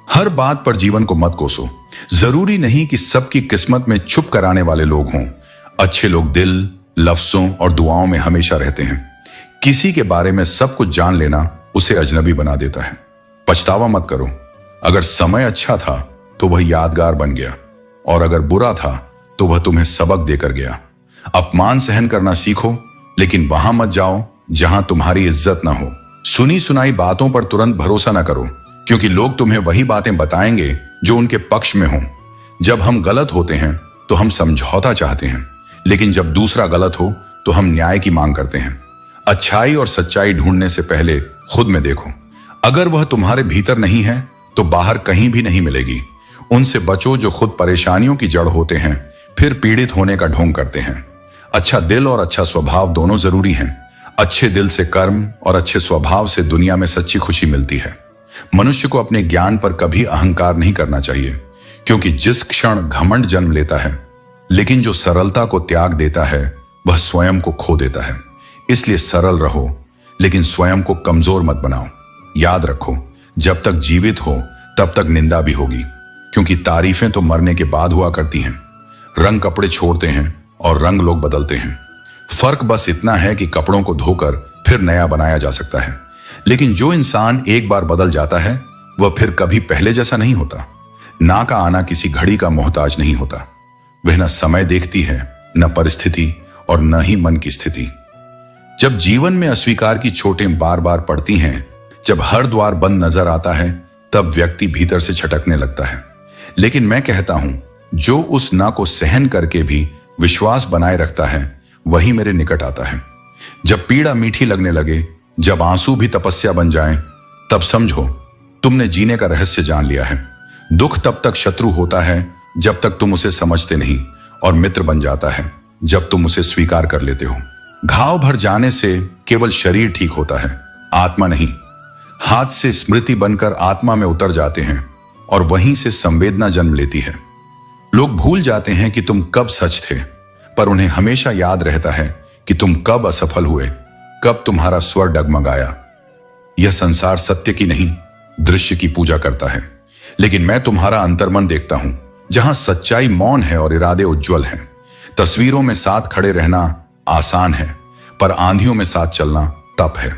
हर बात पर जीवन को मत कोसो। जरूरी नहीं कि सबकी किस्मत में छुप कराने वाले लोग हों। अच्छे लोग दिल, लफ्जों और दुआओं में हमेशा रहते हैं। किसी के बारे में सब कुछ जान लेना उसे अजनबी बना देता है। पछतावा मत करो। अगर समय अच्छा था तो वह यादगार बन गया, और अगर बुरा था तो वह तुम्हें सबक देकर गया। अपमान सहन करना सीखो, लेकिन वहां मत जाओ जहां तुम्हारी इज्जत ना हो। सुनी सुनाई बातों पर तुरंत भरोसा ना करो, क्योंकि लोग तुम्हें वही बातें बताएंगे जो उनके पक्ष में हो। जब हम गलत होते हैं तो हम समझौता चाहते हैं, लेकिन जब दूसरा गलत हो तो हम न्याय की मांग करते हैं। अच्छाई और सच्चाई ढूंढने से पहले खुद में देखो। अगर वह तुम्हारे भीतर नहीं है तो बाहर कहीं भी नहीं मिलेगी। उनसे बचो जो खुद परेशानियों की जड़ होते हैं, फिर पीड़ित होने का ढोंग करते हैं। अच्छा दिल और अच्छा स्वभाव दोनों जरूरी हैं। अच्छे दिल से कर्म और अच्छे स्वभाव से दुनिया में सच्ची खुशी मिलती है। मनुष्य को अपने ज्ञान पर कभी अहंकार नहीं करना चाहिए, क्योंकि जिस क्षण घमंड जन्म लेता है, लेकिन जो सरलता को त्याग देता है वह स्वयं को खो देता है। इसलिए सरल रहो, लेकिन स्वयं को कमजोर मत बनाओ। याद रखो, जब तक जीवित हो तब तक निंदा भी होगी, क्योंकि तारीफें तो मरने के बाद हुआ करती हैं। रंग कपड़े छोड़ते हैं और रंग लोग बदलते हैं। फर्क बस इतना है कि कपड़ों को धोकर फिर नया बनाया जा सकता है, लेकिन जो इंसान एक बार बदल जाता है वह फिर कभी पहले जैसा नहीं होता। ना का आना किसी घड़ी का मोहताज नहीं होता। वह न समय देखती है, न परिस्थिति, और न ही मन की स्थिति। जब जीवन में अस्वीकार की चोटें बार बार पड़ती हैं, जब हर द्वार बंद नजर आता है, तब व्यक्ति भीतर से छटकने लगता है। लेकिन मैं कहता हूं, जो उस ना को सहन करके भी विश्वास बनाए रखता है वही मेरे निकट आता है। जब पीड़ा मीठी लगने लगे, जब आंसू भी तपस्या बन जाएं, तब समझो तुमने जीने का रहस्य जान लिया है। दुख तब तक शत्रु होता है जब तक तुम उसे समझते नहीं, और मित्र बन जाता है जब तुम उसे स्वीकार कर लेते हो। घाव भर जाने से केवल शरीर ठीक होता है, आत्मा नहीं। हाथ से स्मृति बनकर आत्मा में उतर जाते हैं और वहीं से संवेदना जन्म लेती है। लोग भूल जाते हैं कि तुम कब सच थे, पर उन्हें हमेशा याद रहता है कि तुम कब असफल हुए, कब तुम्हारा स्वर डगमगाया। यह संसार सत्य की नहीं, दृश्य की पूजा करता है, लेकिन मैं तुम्हारा अंतर्मन देखता हूं, जहां सच्चाई मौन है और इरादे उज्जवल हैं। तस्वीरों में साथ खड़े रहना आसान है, पर आंधियों में साथ चलना तप है।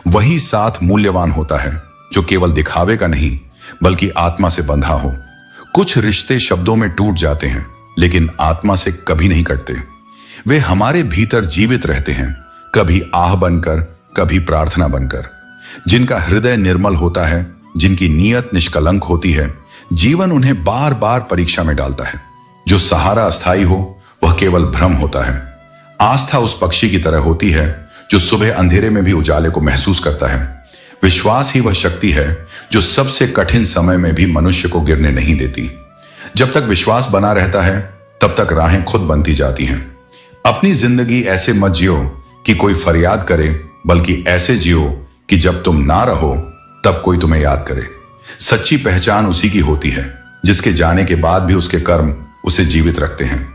वही साथ मूल्यवान होता है जो केवल दिखावे का नहीं बल्कि आत्मा से बंधा हो। कुछ रिश्ते शब्दों में टूट जाते हैं, लेकिन आत्मा से कभी नहीं कटते। वे हमारे भीतर जीवित रहते हैं, कभी आह बनकर, कभी प्रार्थना बनकर। जिनका हृदय निर्मल होता है, जिनकी नीयत निष्कलंक होती है, जीवन उन्हें बार बार परीक्षा में डालता है। जो सहारा अस्थायी हो वह केवल भ्रम होता है। आस्था उस पक्षी की तरह होती है जो सुबह अंधेरे में भी उजाले को महसूस करता है। विश्वास ही वह शक्ति है जो सबसे कठिन समय में भी मनुष्य को गिरने नहीं देती। जब तक विश्वास बना रहता है तब तक राहें खुद बनती जाती हैं। अपनी जिंदगी ऐसे मत जियो कि कोई फरियाद करे, बल्कि ऐसे जियो कि जब तुम ना रहो तब कोई तुम्हें याद करे। सच्ची पहचान उसी की होती है जिसके जाने के बाद भी उसके कर्म उसे जीवित रखते हैं।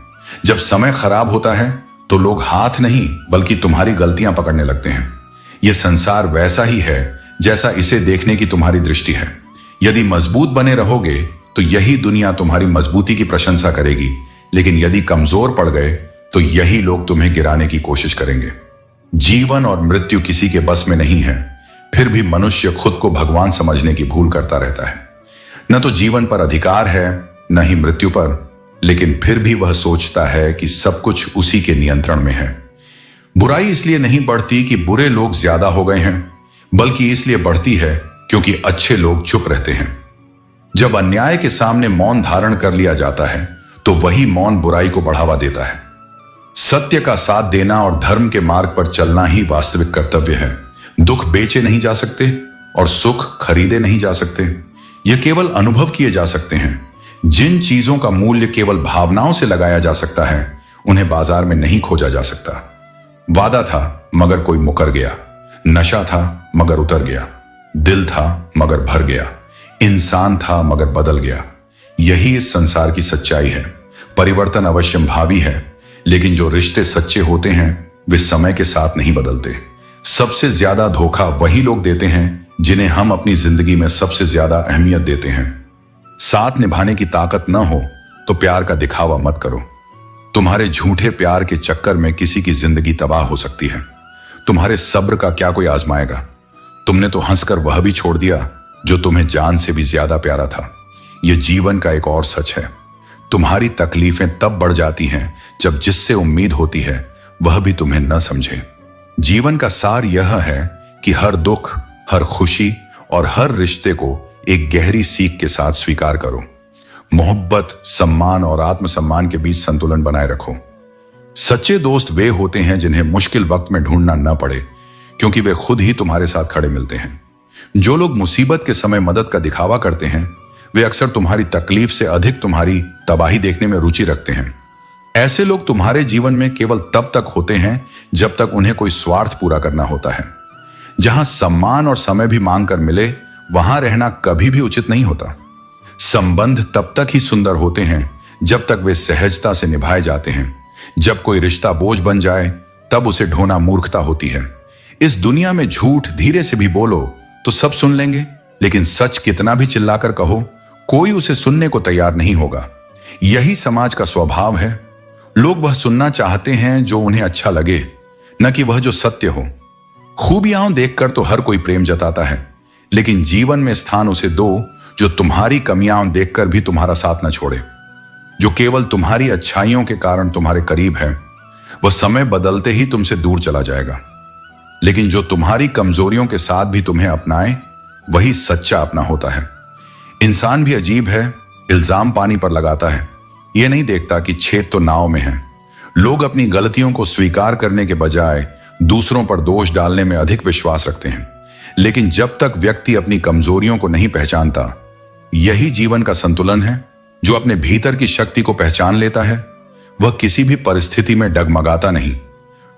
जब समय खराब होता है तो लोग हाथ नहीं बल्कि तुम्हारी गलतियां पकड़ने लगते हैं। यह संसार वैसा ही है जैसा इसे देखने की तुम्हारी दृष्टि है। यदि मजबूत बने रहोगे तो यही दुनिया तुम्हारी मजबूती की प्रशंसा करेगी, लेकिन यदि कमजोर पड़ गए तो यही लोग तुम्हें गिराने की कोशिश करेंगे। जीवन और मृत्यु किसी के बस में नहीं है, फिर भी मनुष्य खुद को भगवान समझने की भूल करता रहता है। न तो जीवन पर अधिकार है, न ही मृत्यु पर, लेकिन फिर भी वह सोचता है कि सब कुछ उसी के नियंत्रण में है। बुराई इसलिए नहीं बढ़ती कि बुरे लोग ज्यादा हो गए हैं, बल्कि इसलिए बढ़ती है क्योंकि अच्छे लोग चुप रहते हैं। जब अन्याय के सामने मौन धारण कर लिया जाता है, तो वही मौन बुराई को बढ़ावा देता है। सत्य का साथ देना और धर्म के मार्ग पर चलना ही वास्तविक कर्तव्य है। दुख बेचे नहीं जा सकते और सुख खरीदे नहीं जा सकते। यह केवल अनुभव किए जा सकते हैं। जिन चीजों का मूल्य केवल भावनाओं से लगाया जा सकता है, उन्हें बाजार में नहीं खोजा जा सकता। वादा था मगर कोई मुकर गया, नशा था मगर उतर गया, दिल था मगर भर गया, इंसान था मगर बदल गया। यही इस संसार की सच्चाई है। परिवर्तन अवश्य भावी है, लेकिन जो रिश्ते सच्चे होते हैं वे समय के साथ नहीं बदलते। सबसे ज्यादा धोखा वही लोग देते हैं जिन्हें हम अपनी जिंदगी में सबसे ज्यादा अहमियत देते हैं। साथ निभाने की ताकत न हो तो प्यार का दिखावा मत करो। तुम्हारे झूठे प्यार के चक्कर में किसी की जिंदगी तबाह हो सकती है। तुम्हारे सब्र का क्या कोई आजमाएगा? तुमने तो हंसकर वह भी छोड़ दिया जो तुम्हें जान से भी ज्यादा प्यारा था। यह जीवन का एक और सच है। तुम्हारी तकलीफें तब बढ़ जाती हैं जब जिससे उम्मीद होती है वह भी तुम्हें न समझे। जीवन का सार यह है कि हर दुख, हर खुशी और हर रिश्ते को एक गहरी सीख के साथ स्वीकार करो। मोहब्बत, सम्मान और आत्मसम्मान के बीच संतुलन बनाए रखो। सच्चे दोस्त वे होते हैं जिन्हें मुश्किल वक्त में ढूंढना न पड़े, क्योंकि वे खुद ही तुम्हारे साथ खड़े मिलते हैं। जो लोग मुसीबत के समय मदद का दिखावा करते हैं, वे अक्सर तुम्हारी तकलीफ से अधिक तुम्हारी तबाही देखने में रुचि रखते हैं। ऐसे लोग तुम्हारे जीवन में केवल तब तक होते हैं जब तक उन्हें कोई स्वार्थ पूरा करना होता है। जहां सम्मान और समय भी मांग कर मिले, वहां रहना कभी भी उचित नहीं होता। संबंध तब तक ही सुंदर होते हैं जब तक वे सहजता से निभाए जाते हैं। जब कोई रिश्ता बोझ बन जाए, तब उसे ढोना मूर्खता होती है। इस दुनिया में झूठ धीरे से भी बोलो तो सब सुन लेंगे, लेकिन सच कितना भी चिल्लाकर कहो, कोई उसे सुनने को तैयार नहीं होगा। यही समाज का स्वभाव है। लोग वह सुनना चाहते हैं जो उन्हें अच्छा लगे, न कि वह जो सत्य हो। खूबियां देखकर तो हर कोई प्रेम जताता है, लेकिन जीवन में स्थान उसे दो जो तुम्हारी कमियां देखकर भी तुम्हारा साथ न छोड़े। जो केवल तुम्हारी अच्छाइयों के कारण तुम्हारे करीब है, वह समय बदलते ही तुमसे दूर चला जाएगा। लेकिन जो तुम्हारी कमजोरियों के साथ भी तुम्हें अपनाए, वही सच्चा अपना होता है। इंसान भी अजीब है। इल्जाम पानी पर लगाता है, यह नहीं देखता कि छेद तो नाव में है। लोग अपनी गलतियों को स्वीकार करने के बजाय दूसरों पर दोष डालने में अधिक विश्वास रखते हैं। लेकिन जब तक व्यक्ति अपनी कमजोरियों को नहीं पहचानता, यही जीवन का संतुलन है। जो अपने भीतर की शक्ति को पहचान लेता है, वह किसी भी परिस्थिति में डगमगाता नहीं।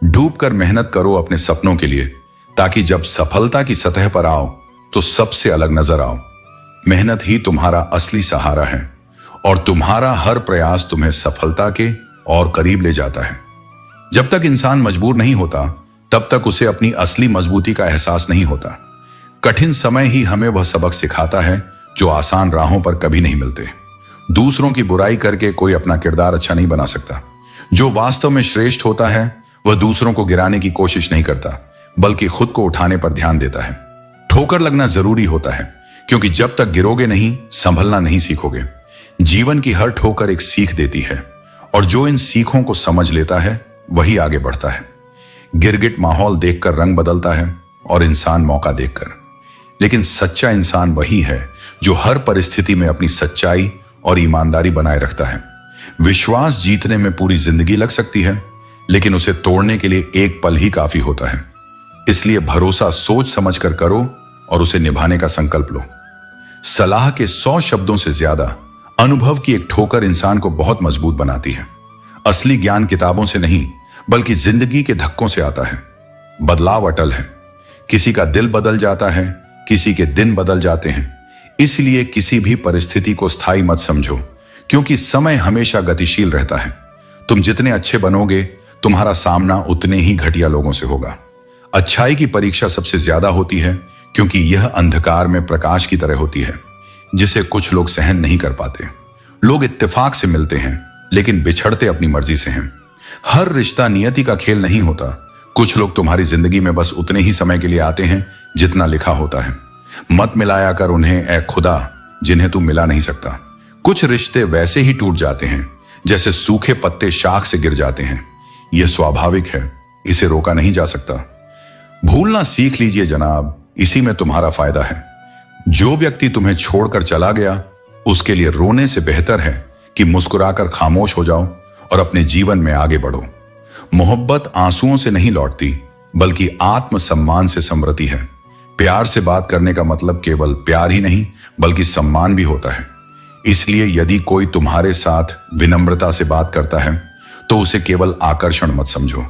डूबकर मेहनत करो अपने सपनों के लिए, ताकि जब सफलता की सतह पर आओ तो सबसे अलग नजर आओ। मेहनत ही तुम्हारा असली सहारा है, और तुम्हारा हर प्रयास तुम्हें सफलता के और करीब ले जाता है। जब तक इंसान मजबूर नहीं होता, तब तक उसे अपनी असली मजबूती का एहसास नहीं होता। कठिन समय ही हमें वह सबक सिखाता है जो आसान राहों पर कभी नहीं मिलते। दूसरों की बुराई करके कोई अपना किरदार अच्छा नहीं बना सकता। जो वास्तव में श्रेष्ठ होता है, वह दूसरों को गिराने की कोशिश नहीं करता, बल्कि खुद को उठाने पर ध्यान देता है। ठोकर लगना जरूरी होता है, क्योंकि जब तक गिरोगे नहीं, संभलना नहीं सीखोगे। जीवन की हर ठोकर एक सीख देती है, और जो इन सीखों को समझ लेता है वही आगे बढ़ता है। गिरगिट माहौल देखकर रंग बदलता है, और इंसान मौका देखकर। लेकिन सच्चा इंसान वही है जो हर परिस्थिति में अपनी सच्चाई और ईमानदारी बनाए रखता है। विश्वास जीतने में पूरी जिंदगी लग सकती है, लेकिन उसे तोड़ने के लिए एक पल ही काफी होता है। इसलिए भरोसा सोच समझकर करो और उसे निभाने का संकल्प लो। सलाह के 100 शब्दों से ज्यादा अनुभव की एक ठोकर इंसान को बहुत मजबूत बनाती है। असली ज्ञान किताबों से नहीं, बल्कि जिंदगी के धक्कों से आता है। बदलाव अटल है। किसी का दिल बदल जाता है, किसी के दिन बदल जाते हैं। इसलिए किसी भी परिस्थिति को स्थायी मत समझो, क्योंकि समय हमेशा गतिशील रहता है। तुम जितने अच्छे बनोगे, तुम्हारा सामना उतने ही घटिया लोगों से होगा। अच्छाई की परीक्षा सबसे ज्यादा होती है, क्योंकि यह अंधकार में प्रकाश की तरह होती है, जिसे कुछ लोग सहन नहीं कर पाते। लोग इत्तेफाक से मिलते हैं, लेकिन बिछड़ते अपनी मर्जी से हैं। हर रिश्ता नियति का खेल नहीं होता। कुछ लोग तुम्हारी जिंदगी में बस उतने ही समय के लिए आते हैं जितना लिखा होता है। मत मिलाया कर उन्हें ए खुदा जिन्हें तू मिला नहीं सकता। कुछ रिश्ते वैसे ही टूट जाते हैं जैसे सूखे पत्ते शाख से गिर जाते हैं। यह स्वाभाविक है, इसे रोका नहीं जा सकता। भूलना सीख लीजिए जनाब, इसी में तुम्हारा फायदा है। जो व्यक्ति तुम्हें छोड़कर चला गया उसके लिए रोने से बेहतर है कि मुस्कुराकर खामोश हो जाओ और अपने जीवन में आगे बढ़ो। मोहब्बत आंसुओं से नहीं लौटती बल्कि आत्मसम्मान से समृद्धि है। प्यार से बात करने का मतलब केवल प्यार ही नहीं बल्कि सम्मान भी होता है। इसलिए यदि कोई तुम्हारे साथ विनम्रता से बात करता है तो उसे केवल आकर्षण मत समझो,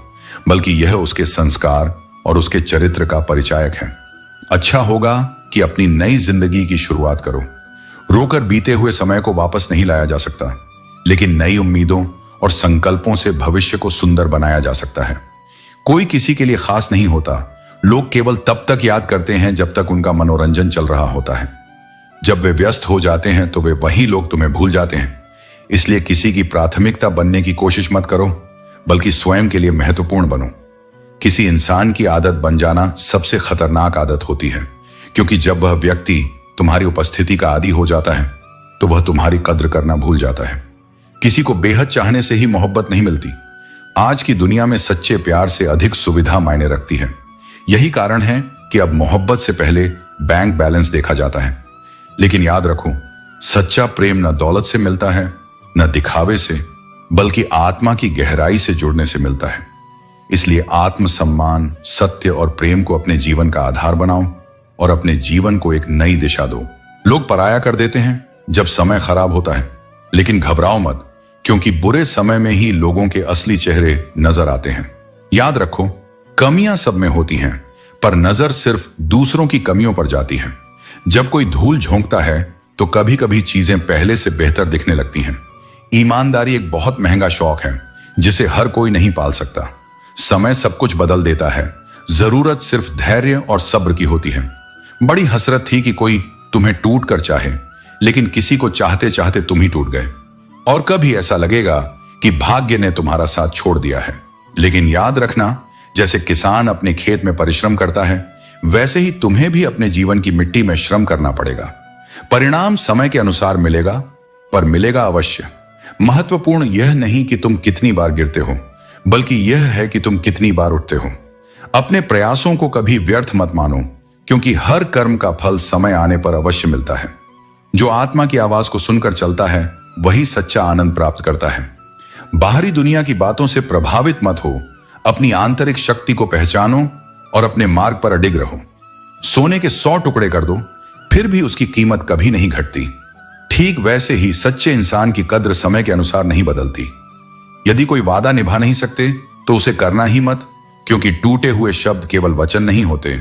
बल्कि यह उसके संस्कार और उसके चरित्र का परिचायक है। अच्छा होगा कि अपनी नई जिंदगी की शुरुआत करो। रोकर बीते हुए समय को वापस नहीं लाया जा सकता, लेकिन नई उम्मीदों और संकल्पों से भविष्य को सुंदर बनाया जा सकता है। कोई किसी के लिए खास नहीं होता। लोग केवल तब तक याद करते हैं जब तक उनका मनोरंजन चल रहा होता है। जब वे व्यस्त हो जाते हैं तो वे वही लोग तुम्हें भूल जाते हैं। इसलिए किसी की प्राथमिकता बनने की कोशिश मत करो, बल्कि स्वयं के लिए महत्वपूर्ण बनो। किसी इंसान की आदत बन जाना सबसे खतरनाक आदत होती है, क्योंकि जब वह व्यक्ति तुम्हारी उपस्थिति का आदी हो जाता है तो वह तुम्हारी कद्र करना भूल जाता है। किसी को बेहद चाहने से ही मोहब्बत नहीं मिलती। आज की दुनिया में सच्चे प्यार से अधिक सुविधा मायने रखती है। यही कारण है कि अब मोहब्बत से पहले बैंक बैलेंस देखा जाता है। लेकिन याद रखो, सच्चा प्रेम न दौलत से मिलता है न दिखावे से, बल्कि आत्मा की गहराई से जुड़ने से मिलता है। इसलिए आत्मसम्मान, सत्य और प्रेम को अपने जीवन का आधार बनाओ और अपने जीवन को एक नई दिशा दो। लोग पराया कर देते हैं जब समय खराब होता है, लेकिन घबराओ मत, क्योंकि बुरे समय में ही लोगों के असली चेहरे नजर आते हैं। याद रखो, कमियां सब में होती हैं, पर नजर सिर्फ दूसरों की कमियों पर जाती है। जब कोई धूल झोंकता है तो कभी कभी चीजें पहले से बेहतर दिखने लगती हैं। ईमानदारी एक बहुत महंगा शौक है जिसे हर कोई नहीं पाल सकता। समय सब कुछ बदल देता है, जरूरत सिर्फ धैर्य और सब्र की होती है। बड़ी हसरत थी कि कोई तुम्हें टूट कर चाहे, लेकिन किसी को चाहते चाहते तुम ही टूट गए। और कभी ऐसा लगेगा कि भाग्य ने तुम्हारा साथ छोड़ दिया है। लेकिन याद रखना, जैसे किसान अपने खेत में परिश्रम करता है, वैसे ही तुम्हें भी अपने जीवन की मिट्टी में श्रम करना पड़ेगा। परिणाम समय के अनुसार मिलेगा, पर मिलेगा अवश्य। महत्वपूर्ण यह नहीं कि तुम कितनी बार गिरते हो, बल्कि यह है कि तुम कितनी बार उठते हो। अपने प्रयासों को कभी व्यर्थ मत मानो, क्योंकि हर कर्म का फल समय आने पर अवश्य मिलता है। जो आत्मा की आवाज को सुनकर चलता है वही सच्चा आनंद प्राप्त करता है। बाहरी दुनिया की बातों से प्रभावित मत हो, अपनी आंतरिक शक्ति को पहचानो और अपने मार्ग पर अडिग रहो। सोने के 100 टुकड़े कर दो, फिर भी उसकी कीमत कभी नहीं घटती। ठीक वैसे ही सच्चे इंसान की कद्र समय के अनुसार नहीं बदलती। यदि कोई वादा निभा नहीं सकते तो उसे करना ही मत, क्योंकि टूटे हुए शब्द केवल वचन नहीं होते,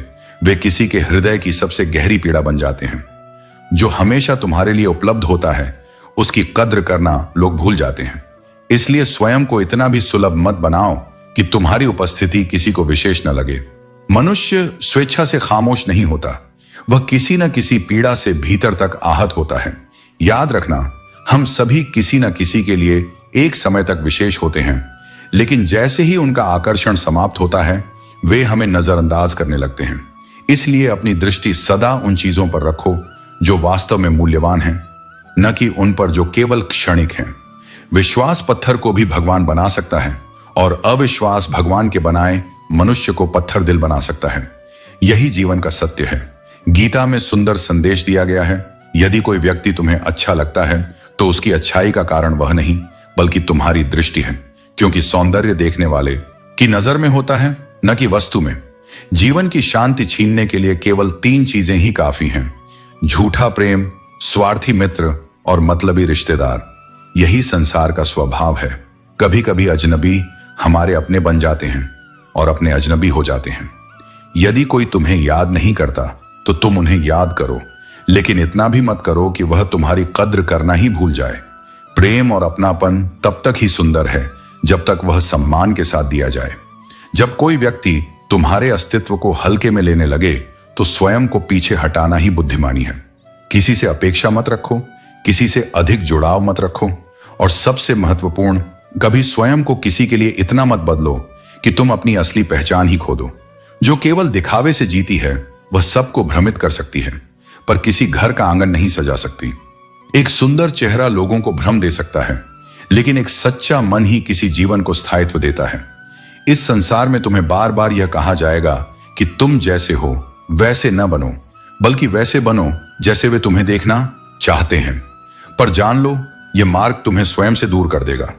वे किसी के हृदय की सबसे गहरी पीड़ा बन जाते हैं। जो हमेशा तुम्हारे लिए उपलब्ध होता है उसकी कद्र करना लोग भूल जाते हैं। इसलिए स्वयं को इतना भी सुलभ मत बनाओ कि तुम्हारी उपस्थिति किसी को विशेष न लगे। मनुष्य स्वेच्छा से खामोश नहीं होता, वह किसी न किसी पीड़ा से भीतर तक आहत होता है। याद रखना, हम सभी किसी न किसी के लिए एक समय तक विशेष होते हैं, लेकिन जैसे ही उनका आकर्षण समाप्त होता है वे हमें नजरअंदाज करने लगते हैं। इसलिए अपनी दृष्टि सदा उन चीजों पर रखो जो वास्तव में मूल्यवान हैं, न कि उन पर जो केवल क्षणिक हैं। विश्वास पत्थर को भी भगवान बना सकता है और अविश्वास भगवान के बनाए मनुष्य को पत्थर दिल बना सकता है। यही जीवन का सत्य है। गीता में सुंदर संदेश दिया गया है, यदि कोई व्यक्ति तुम्हें अच्छा लगता है तो उसकी अच्छाई का कारण वह नहीं बल्कि तुम्हारी दृष्टि है, क्योंकि सौंदर्य देखने वाले की नजर में होता है, न कि वस्तु में। जीवन की शांति छीनने के लिए केवल 3 चीजें ही काफी हैं: झूठा प्रेम, स्वार्थी मित्र और मतलबी रिश्तेदार। यही संसार का स्वभाव है। कभी कभी अजनबी हमारे अपने बन जाते हैं और अपने अजनबी हो जाते हैं। यदि कोई तुम्हें याद नहीं करता तो तुम उन्हें याद करो, लेकिन इतना भी मत करो कि वह तुम्हारी कद्र करना ही भूल जाए। प्रेम और अपनापन तब तक ही सुंदर है जब तक वह सम्मान के साथ दिया जाए। जब कोई व्यक्ति तुम्हारे अस्तित्व को हल्के में लेने लगे तो स्वयं को पीछे हटाना ही बुद्धिमानी है। किसी से अपेक्षा मत रखो, किसी से अधिक जुड़ाव मत रखो, और सबसे महत्वपूर्ण, कभी स्वयं को किसी के लिए इतना मत बदलो कि तुम अपनी असली पहचान ही खो दो। जो केवल दिखावे से जीती है वह सबको भ्रमित कर सकती है, पर किसी घर का आंगन नहीं सजा सकती। एक सुंदर चेहरा लोगों को भ्रम दे सकता है, लेकिन एक सच्चा मन ही किसी जीवन को स्थायित्व देता है। इस संसार में तुम्हें बार बार यह कहा जाएगा कि तुम जैसे हो वैसे न बनो, बल्कि वैसे बनो जैसे वे तुम्हें देखना चाहते हैं। पर जान लो, यह मार्ग तुम्हें स्वयं से दूर कर देगा।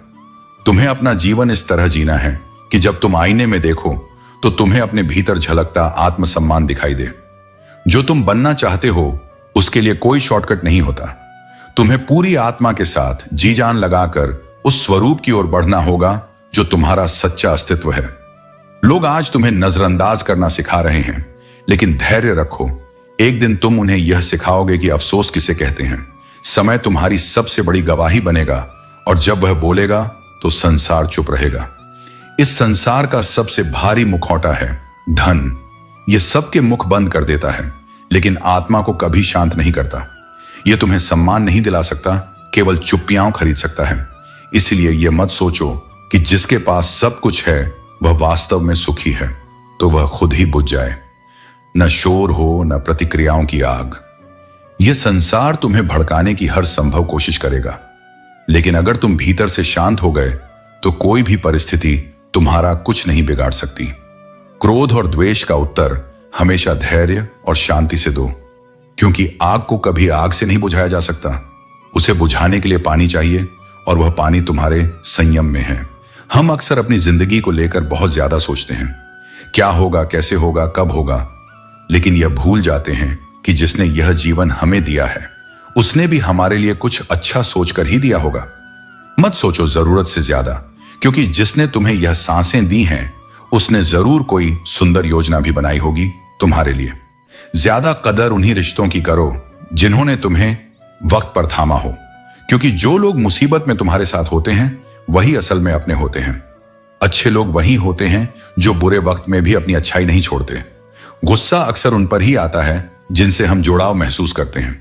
तुम्हें अपना जीवन इस तरह जीना है कि जब तुम आईने में देखो तो तुम्हें अपने भीतर झलकता आत्मसम्मान दिखाई दे। जो तुम बनना चाहते हो उसके लिए कोई शॉर्टकट नहीं होता। तुम्हें पूरी आत्मा के साथ जी जान लगाकर उस स्वरूप की ओर बढ़ना होगा जो तुम्हारा सच्चा अस्तित्व है। लोग आज तुम्हें नजरअंदाज करना सिखा रहे हैं, लेकिन धैर्य रखो, एक दिन तुम उन्हें यह सिखाओगे कि अफसोस किसे कहते हैं। समय तुम्हारी सबसे बड़ी गवाही बनेगा, और जब वह बोलेगा तो संसार चुप रहेगा। इस संसार का सबसे भारी मुखौटा है धन। यह सबके मुख बंद कर देता है, लेकिन आत्मा को कभी शांत नहीं करता। यह तुम्हें सम्मान नहीं दिला सकता, केवल चुप्पियां खरीद सकता है। इसलिए यह मत सोचो कि जिसके पास सब कुछ है वह वास्तव में सुखी है, तो वह खुद ही बुझ जाए। न शोर हो, न प्रतिक्रियाओं की आग। यह संसार तुम्हें भड़काने की हर संभव कोशिश करेगा, लेकिन अगर तुम भीतर से शांत हो गए तो कोई भी परिस्थिति तुम्हारा कुछ नहीं बिगाड़ सकती। क्रोध और द्वेष का उत्तर हमेशा धैर्य और शांति से दो, क्योंकि आग को कभी आग से नहीं बुझाया जा सकता। उसे बुझाने के लिए पानी चाहिए, और वह पानी तुम्हारे संयम में है। हम अक्सर अपनी जिंदगी को लेकर बहुत ज्यादा सोचते हैं, क्या होगा, कैसे होगा, कब होगा, लेकिन यह भूल जाते हैं कि जिसने यह जीवन हमें दिया है उसने भी हमारे लिए कुछ अच्छा सोचकर ही दिया होगा। मत सोचो जरूरत से ज्यादा, क्योंकि जिसने तुम्हें यह सांसें दी हैं उसने जरूर कोई सुंदर योजना भी बनाई होगी तुम्हारे लिए। ज्यादा कदर उन्हीं रिश्तों की करो जिन्होंने तुम्हें वक्त पर थामा हो, क्योंकि जो लोग मुसीबत में तुम्हारे साथ होते हैं वही असल में अपने होते हैं। अच्छे लोग वही होते हैं जो बुरे वक्त में भी अपनी अच्छाई नहीं छोड़ते। गुस्सा अक्सर उन पर ही आता है जिनसे हम जुड़ाव महसूस करते हैं।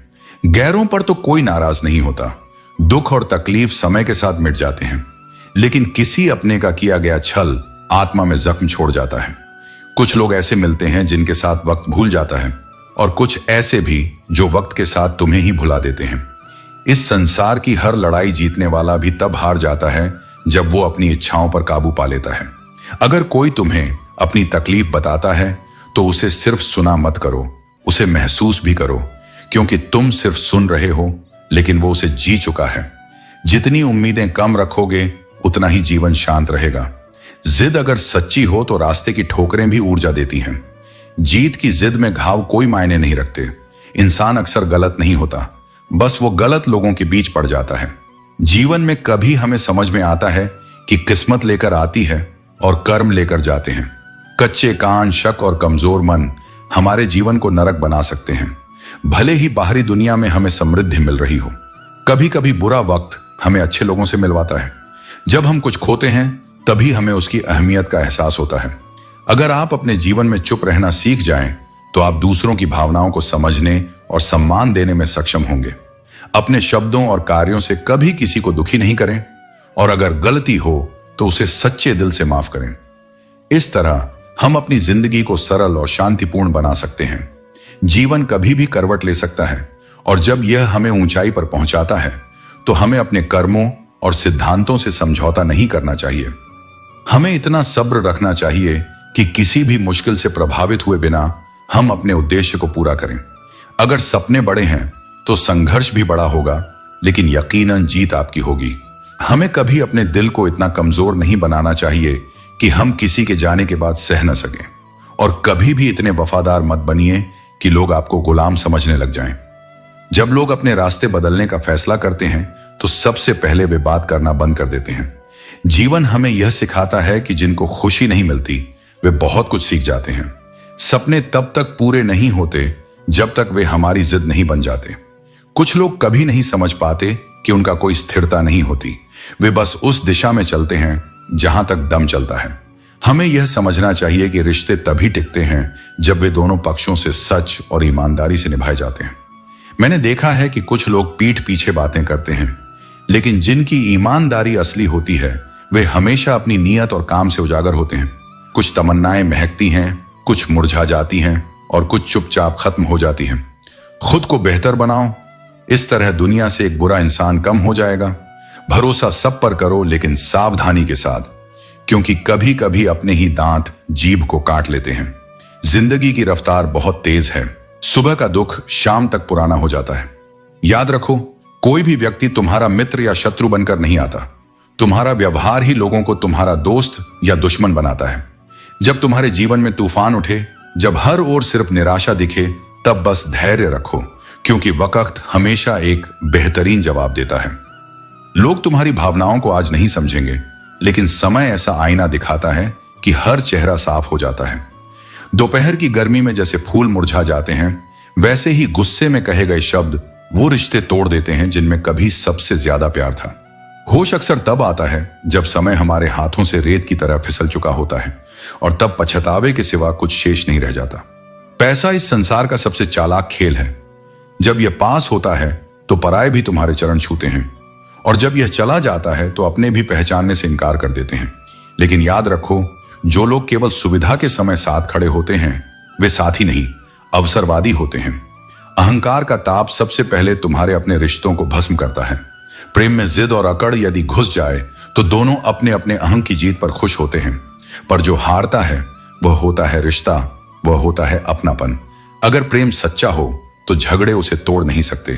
गैरों पर तो कोई नाराज नहीं होता। दुख और तकलीफ समय के साथ मिट जाते हैं, लेकिन किसी अपने का किया गया छल आत्मा में जख्म छोड़ जाता है। कुछ लोग ऐसे मिलते हैं जिनके साथ वक्त भूल जाता है, और कुछ ऐसे भी जो वक्त के साथ तुम्हें ही भुला देते हैं। इस संसार की हर लड़ाई जीतने वाला भी तब हार जाता है जब वो अपनी इच्छाओं पर काबू पा लेता है। अगर कोई तुम्हें अपनी तकलीफ बताता है तो उसे सिर्फ सुना मत करो, उसे महसूस भी करो, क्योंकि तुम सिर्फ सुन रहे हो, लेकिन वो उसे जी चुका है। जितनी उम्मीदें कम रखोगे उतना ही जीवन शांत रहेगा। जिद अगर सच्ची हो तो रास्ते की ठोकरें भी ऊर्जा देती हैं। जीत की जिद में घाव कोई मायने नहीं रखते। इंसान अक्सर गलत नहीं होता, बस वो गलत लोगों के बीच पड़ जाता है। जीवन में कभी हमें समझ में आता है कि किस्मत लेकर आती है और कर्म लेकर जाते हैं। कच्चे कान, शक और कमजोर मन हमारे जीवन को नरक बना सकते हैं, भले ही बाहरी दुनिया में हमें समृद्धि मिल रही हो। कभी कभी बुरा वक्त हमें अच्छे लोगों से मिलवाता है। जब हम कुछ खोते हैं तभी हमें उसकी अहमियत का एहसास होता है। अगर आप अपने जीवन में चुप रहना सीख जाएं, तो आप दूसरों की भावनाओं को समझने और सम्मान देने में सक्षम होंगे। अपने शब्दों और कार्यों से कभी किसी को दुखी नहीं करें, और अगर गलती हो तो उसे सच्चे दिल से माफ करें। इस तरह हम अपनी जिंदगी को सरल और शांतिपूर्ण बना सकते हैं। जीवन कभी भी करवट ले सकता है, और जब यह हमें ऊंचाई पर पहुंचाता है तो हमें अपने कर्मों और सिद्धांतों से समझौता नहीं करना चाहिए। हमें इतना सब्र रखना चाहिए कि किसी भी मुश्किल से प्रभावित हुए बिना हम अपने उद्देश्य को पूरा करें। अगर सपने बड़े हैं तो संघर्ष भी बड़ा होगा, लेकिन यकीनन जीत आपकी होगी। हमें कभी अपने दिल को इतना कमजोर नहीं बनाना चाहिए कि हम किसी के जाने के बाद सह न सकें, और कभी भी इतने वफादार मत बनिए कि लोग आपको गुलाम समझने लग जाएं। जब लोग अपने रास्ते बदलने का फैसला करते हैं तो सबसे पहले वे बात करना बंद कर देते हैं। जीवन हमें यह सिखाता है कि जिनको खुशी नहीं मिलती वे बहुत कुछ सीख जाते हैं। सपने तब तक पूरे नहीं होते जब तक वे हमारी जिद नहीं बन जाते। कुछ लोग कभी नहीं समझ पाते कि उनका कोई स्थिरता नहीं होती, वे बस उस दिशा में चलते हैं जहां तक दम चलता है। हमें यह समझना चाहिए कि रिश्ते तभी टिकते हैं जब वे दोनों पक्षों से सच और ईमानदारी से निभाए जाते हैं। मैंने देखा है कि कुछ लोग पीठ पीछे बातें करते हैं, लेकिन जिनकी ईमानदारी असली होती है वे हमेशा अपनी नीयत और काम से उजागर होते हैं। कुछ तमन्नाएं महकती हैं, कुछ मुरझा जाती हैं और कुछ चुपचाप खत्म हो जाती हैं। खुद को बेहतर बनाओ, इस तरह दुनिया से एक बुरा इंसान कम हो जाएगा। भरोसा सब पर करो, लेकिन सावधानी के साथ, क्योंकि कभी कभी अपने ही दांत जीभ को काट लेते हैं। जिंदगी की रफ्तार बहुत तेज है। सुबह का दुख शाम तक पुराना हो जाता है। याद रखो, कोई भी व्यक्ति तुम्हारा मित्र या शत्रु बनकर नहीं आता। तुम्हारा व्यवहार ही लोगों को तुम्हारा दोस्त या दुश्मन बनाता है। जब तुम्हारे जीवन में तूफान उठे, जब हर ओर सिर्फ निराशा दिखे, तब बस धैर्य रखो, क्योंकि वक्त हमेशा एक बेहतरीन जवाब देता है। लोग तुम्हारी भावनाओं को आज नहीं समझेंगे, लेकिन समय ऐसा आईना दिखाता है कि हर चेहरा साफ हो जाता है। दोपहर की गर्मी में जैसे फूल मुरझा जाते हैं, वैसे ही गुस्से में कहे गए शब्द वो रिश्ते तोड़ देते हैं जिनमें कभी सबसे ज्यादा प्यार था। होश अक्सर तब आता है जब समय हमारे हाथों से रेत की तरह फिसल चुका होता है और तब पछतावे के सिवा कुछ शेष नहीं रह जाता। पैसा इस संसार का सबसे चालाक खेल है। जब यह पास होता है तो पराये भी तुम्हारे चरण छूते हैं, और जब यह चला जाता है तो अपने भी पहचानने से इनकार कर देते हैं। लेकिन याद रखो, जो लोग केवल सुविधा के समय साथ खड़े होते हैं, वे साथी नहीं, अवसरवादी होते हैं। अहंकार का ताप सबसे पहले तुम्हारे अपने रिश्तों को भस्म करता है। प्रेम में जिद और अकड़ यदि घुस जाए तो दोनों अपने अपने अहं की जीत पर खुश होते हैं, पर जो हारता है वह होता है रिश्ता, वह होता है अपनापन। अगर प्रेम सच्चा हो तो झगड़े उसे तोड़ नहीं सकते।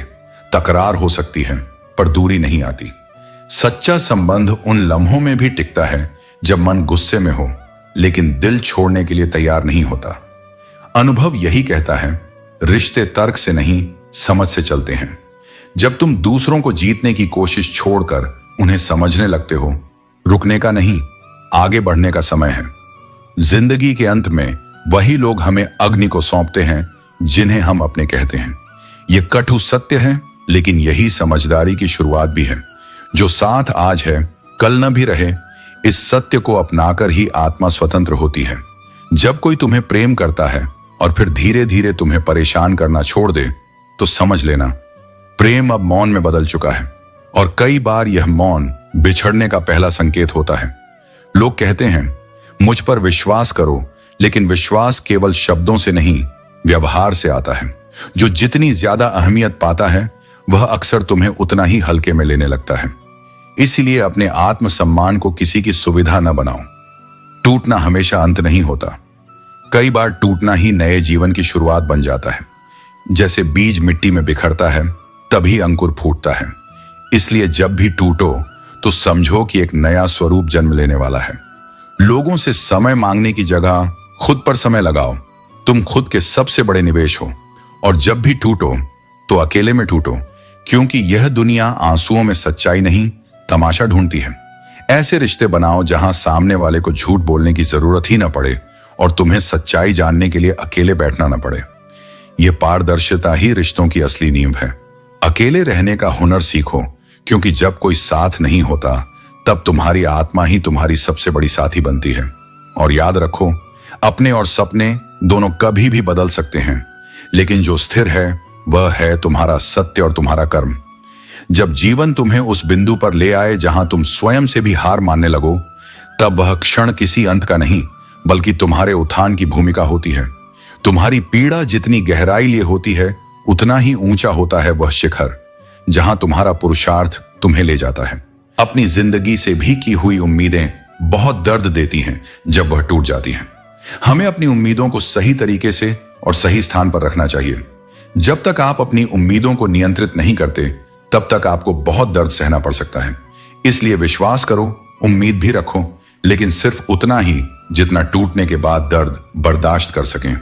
तकरार हो सकती है पर दूरी नहीं आती। सच्चा संबंध उन लम्हों में भी टिकता है जब मन गुस्से में हो, लेकिन दिल छोड़ने के लिए तैयार नहीं होता। अनुभव यही कहता है, रिश्ते तर्क से नहीं, समझ से चलते हैं। जब तुम दूसरों को जीतने की कोशिश छोड़कर उन्हें समझने लगते हो, रुकने का नहीं, आगे बढ़ने का समय है। जिंदगी के अंत में वही लोग हमें अग्नि को सौंपते हैं जिन्हें हम अपने कहते हैं। यह कटु सत्य है, लेकिन यही समझदारी की शुरुआत भी है। जो साथ आज है, कल न भी रहे। इस सत्य को अपनाकर ही आत्मा स्वतंत्र होती है। जब कोई तुम्हें प्रेम करता है और फिर धीरे धीरे तुम्हें परेशान करना छोड़ दे, तो समझ लेना प्रेम अब मौन में बदल चुका है। और कई बार यह मौन बिछड़ने का पहला संकेत होता है। लोग कहते हैं, मुझ पर विश्वास करो, लेकिन विश्वास केवल शब्दों से नहीं, व्यवहार से आता है। जो जितनी ज्यादा अहमियत पाता है, वह अक्सर तुम्हें उतना ही हल्के में लेने लगता है। इसलिए अपने आत्मसम्मान को किसी की सुविधा न बनाओ। टूटना हमेशा अंत नहीं होता। कई बार टूटना ही नए जीवन की शुरुआत बन जाता है। जैसे बीज मिट्टी में बिखरता है, तभी अंकुर फूटता है। इसलिए जब भी टूटो तो समझो कि एक नया स्वरूप जन्म लेने वाला है। लोगों से समय मांगने की जगह खुद पर समय लगाओ। तुम खुद के सबसे बड़े निवेश हो। और जब भी टूटो तो अकेले में टूटो, क्योंकि यह दुनिया आंसुओं में सच्चाई नहीं, तमाशा ढूंढती है। ऐसे रिश्ते बनाओ जहां सामने वाले को झूठ बोलने की जरूरत ही ना पड़े और तुम्हें सच्चाई जानने के लिए अकेले बैठना ना पड़े। यह पारदर्शिता ही रिश्तों की असली नींव है। अकेले रहने का हुनर सीखो, क्योंकि जब कोई साथ नहीं होता, तब तुम्हारी आत्मा ही तुम्हारी सबसे बड़ी साथी बनती है। और याद रखो, अपने और सपने दोनों कभी भी बदल सकते हैं, लेकिन जो स्थिर है वह है तुम्हारा सत्य और तुम्हारा कर्म। जब जीवन तुम्हें उस बिंदु पर ले आए जहां तुम स्वयं से भी हार मानने लगो, तब वह क्षण किसी अंत का नहीं, बल्कि तुम्हारे उत्थान की भूमिका होती है। तुम्हारी पीड़ा जितनी गहराई लिए होती है, उतना ही ऊंचा होता है वह शिखर जहां तुम्हारा पुरुषार्थ तुम्हें ले जाता है। अपनी जिंदगी से भी की हुई उम्मीदें बहुत दर्द देती हैं जब वह टूट जाती हैं। हमें अपनी उम्मीदों को सही तरीके से और सही स्थान पर रखना चाहिए। जब तक आप अपनी उम्मीदों को नियंत्रित नहीं करते, तब तक आपको बहुत दर्द सहना पड़ सकता है। इसलिए विश्वास करो, उम्मीद भी रखो, लेकिन सिर्फ उतना ही जितना टूटने के बाद दर्द बर्दाश्त कर सकें।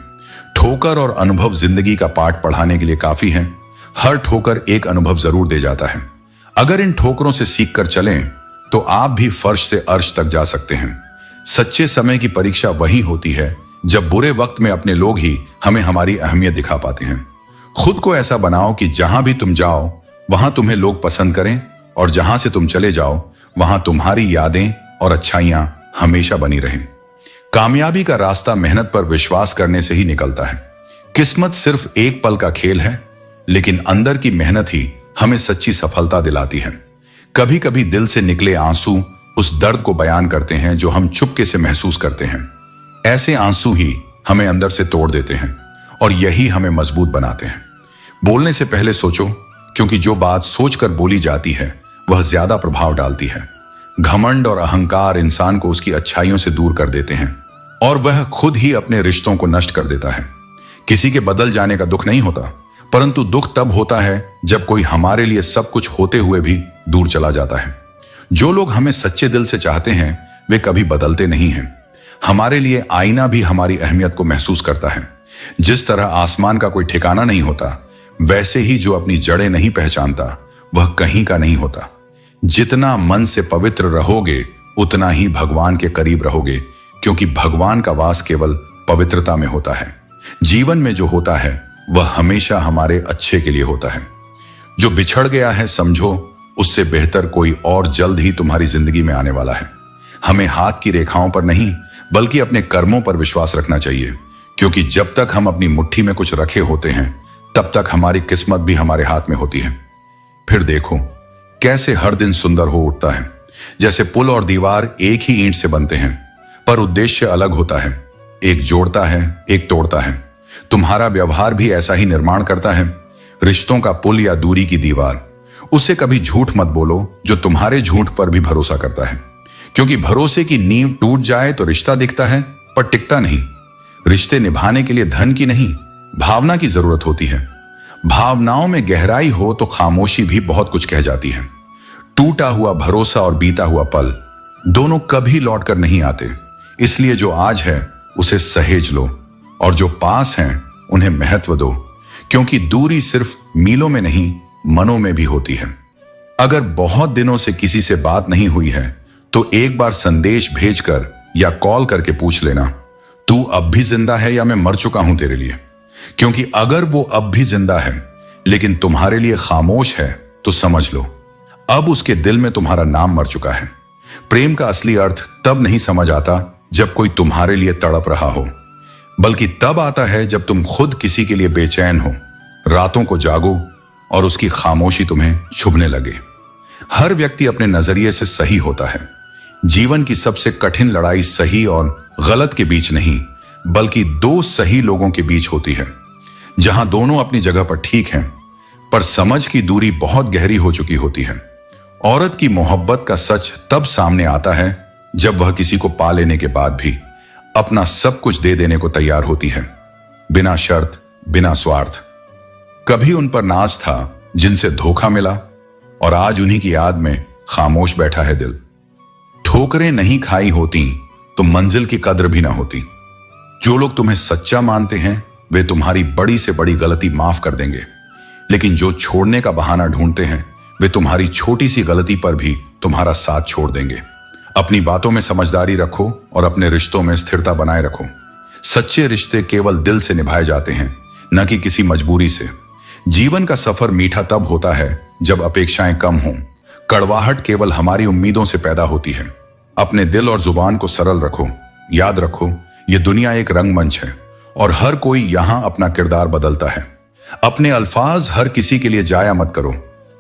ठोकर और अनुभव जिंदगी का पाठ पढ़ाने के लिए काफी हैं। हर ठोकर एक अनुभव जरूर दे जाता है। अगर इन ठोकरों से सीख कर चलें, तो आप भी फर्श से अर्श तक जा सकते हैं। सच्चे समय की परीक्षा वही होती है जब बुरे वक्त में अपने लोग ही हमें हमारी अहमियत दिखा पाते हैं। खुद को ऐसा बनाओ कि जहां भी तुम जाओ, वहां तुम्हें लोग पसंद करें, और जहां से तुम चले जाओ, वहां तुम्हारी यादें और अच्छाइयां हमेशा बनी रहें। कामयाबी का रास्ता मेहनत पर विश्वास करने से ही निकलता है। किस्मत सिर्फ एक पल का खेल है, लेकिन अंदर की मेहनत ही हमें सच्ची सफलता दिलाती है। कभी कभी दिल से निकले आंसू उस दर्द को बयान करते हैं जो हम चुपके से महसूस करते हैं। ऐसे आंसू ही हमें अंदर से तोड़ देते हैं और यही हमें मजबूत बनाते हैं। बोलने से पहले सोचो, क्योंकि जो बात सोचकर बोली जाती है वह ज्यादा प्रभाव डालती है। घमंड और अहंकार इंसान को उसकी अच्छाइयों से दूर कर देते हैं और वह खुद ही अपने रिश्तों को नष्ट कर देता है। किसी के बदल जाने का दुख नहीं होता, परंतु दुख तब होता है जब कोई हमारे लिए सब कुछ होते हुए भी दूर चला जाता है। जो लोग हमें सच्चे दिल से चाहते हैं वे कभी बदलते नहीं हैं। हमारे लिए आईना भी हमारी अहमियत को महसूस करता है। जिस तरह आसमान का कोई ठिकाना नहीं होता, वैसे ही जो अपनी जड़ें नहीं पहचानता वह कहीं का नहीं होता। जितना मन से पवित्र रहोगे उतना ही भगवान के करीब रहोगे, क्योंकि भगवान का वास केवल पवित्रता में होता है। जीवन में जो होता है वह हमेशा हमारे अच्छे के लिए होता है। जो बिछड़ गया है समझो उससे बेहतर कोई और जल्द ही तुम्हारी जिंदगी में आने वाला है। हमें हाथ की रेखाओं पर नहीं बल्कि अपने कर्मों पर विश्वास रखना चाहिए, क्योंकि जब तक हम अपनी मुट्ठी में कुछ रखे होते हैं तब तक हमारी किस्मत भी हमारे हाथ में होती है। फिर देखो कैसे हर दिन सुंदर हो उठता है। जैसे पुल और दीवार एक ही ईंट से बनते हैं पर उद्देश्य अलग होता है। एक जोड़ता है, एक तोड़ता है। तुम्हारा व्यवहार भी ऐसा ही निर्माण करता है। रिश्तों का पुल या दूरी की दीवार, उससे कभी झूठ मत बोलो जो तुम्हारे झूठ पर भी भरोसा करता है, क्योंकि भरोसे की नींव टूट जाए तो रिश्ता दिखता है पर टिकता नहीं। रिश्ते निभाने के लिए धन की नहीं भावना की जरूरत होती है। भावनाओं में गहराई हो तो खामोशी भी बहुत कुछ कह जाती है। टूटा हुआ भरोसा और बीता हुआ पल दोनों कभी लौट कर नहीं आते, इसलिए जो आज है उसे सहेज लो और जो पास हैं उन्हें महत्व दो, क्योंकि दूरी सिर्फ मीलों में नहीं मनों में भी होती है। अगर बहुत दिनों से किसी से बात नहीं हुई है तो एक बार संदेश भेजकर या कॉल करके पूछ लेना, तू अब भी जिंदा है या मैं मर चुका हूं तेरे लिए। क्योंकि अगर वो अब भी जिंदा है लेकिन तुम्हारे लिए खामोश है तो समझ लो अब उसके दिल में तुम्हारा नाम मर चुका है। प्रेम का असली अर्थ तब नहीं समझ आता जब कोई तुम्हारे लिए तड़प रहा हो, बल्कि तब आता है जब तुम खुद किसी के लिए बेचैन हो, रातों को जागो और उसकी खामोशी तुम्हें छुभने लगे। हर व्यक्ति अपने नजरिए से सही होता है। जीवन की सबसे कठिन लड़ाई सही और गलत के बीच नहीं बल्कि दो सही लोगों के बीच होती है, जहां दोनों अपनी जगह पर ठीक हैं पर समझ की दूरी बहुत गहरी हो चुकी होती है। औरत की मोहब्बत का सच तब सामने आता है जब वह किसी को पा लेने के बाद भी अपना सब कुछ दे देने को तैयार होती है, बिना शर्त, बिना स्वार्थ। कभी उन पर नाज था जिनसे धोखा मिला और आज उन्हीं की याद में खामोश बैठा है दिल। ठोकरें नहीं खाई होती तो मंजिल की कद्र भी ना होती। जो लोग तुम्हें सच्चा मानते हैं वे तुम्हारी बड़ी से बड़ी गलती माफ कर देंगे, लेकिन जो छोड़ने का बहाना ढूंढते हैं वे तुम्हारी छोटी सी गलती पर भी तुम्हारा साथ छोड़ देंगे। अपनी बातों में समझदारी रखो और अपने रिश्तों में स्थिरता बनाए रखो। सच्चे रिश्ते केवल दिल से निभाए जाते हैं, न कि किसी मजबूरी से। जीवन का सफर मीठा तब होता है जब अपेक्षाएं कम हों। कड़वाहट केवल हमारी उम्मीदों से पैदा होती है। अपने दिल और जुबान को सरल रखो। याद रखो, ये दुनिया एक रंगमंच है और हर कोई यहां अपना किरदार बदलता है। अपने अल्फाज हर किसी के लिए जाया मत करो,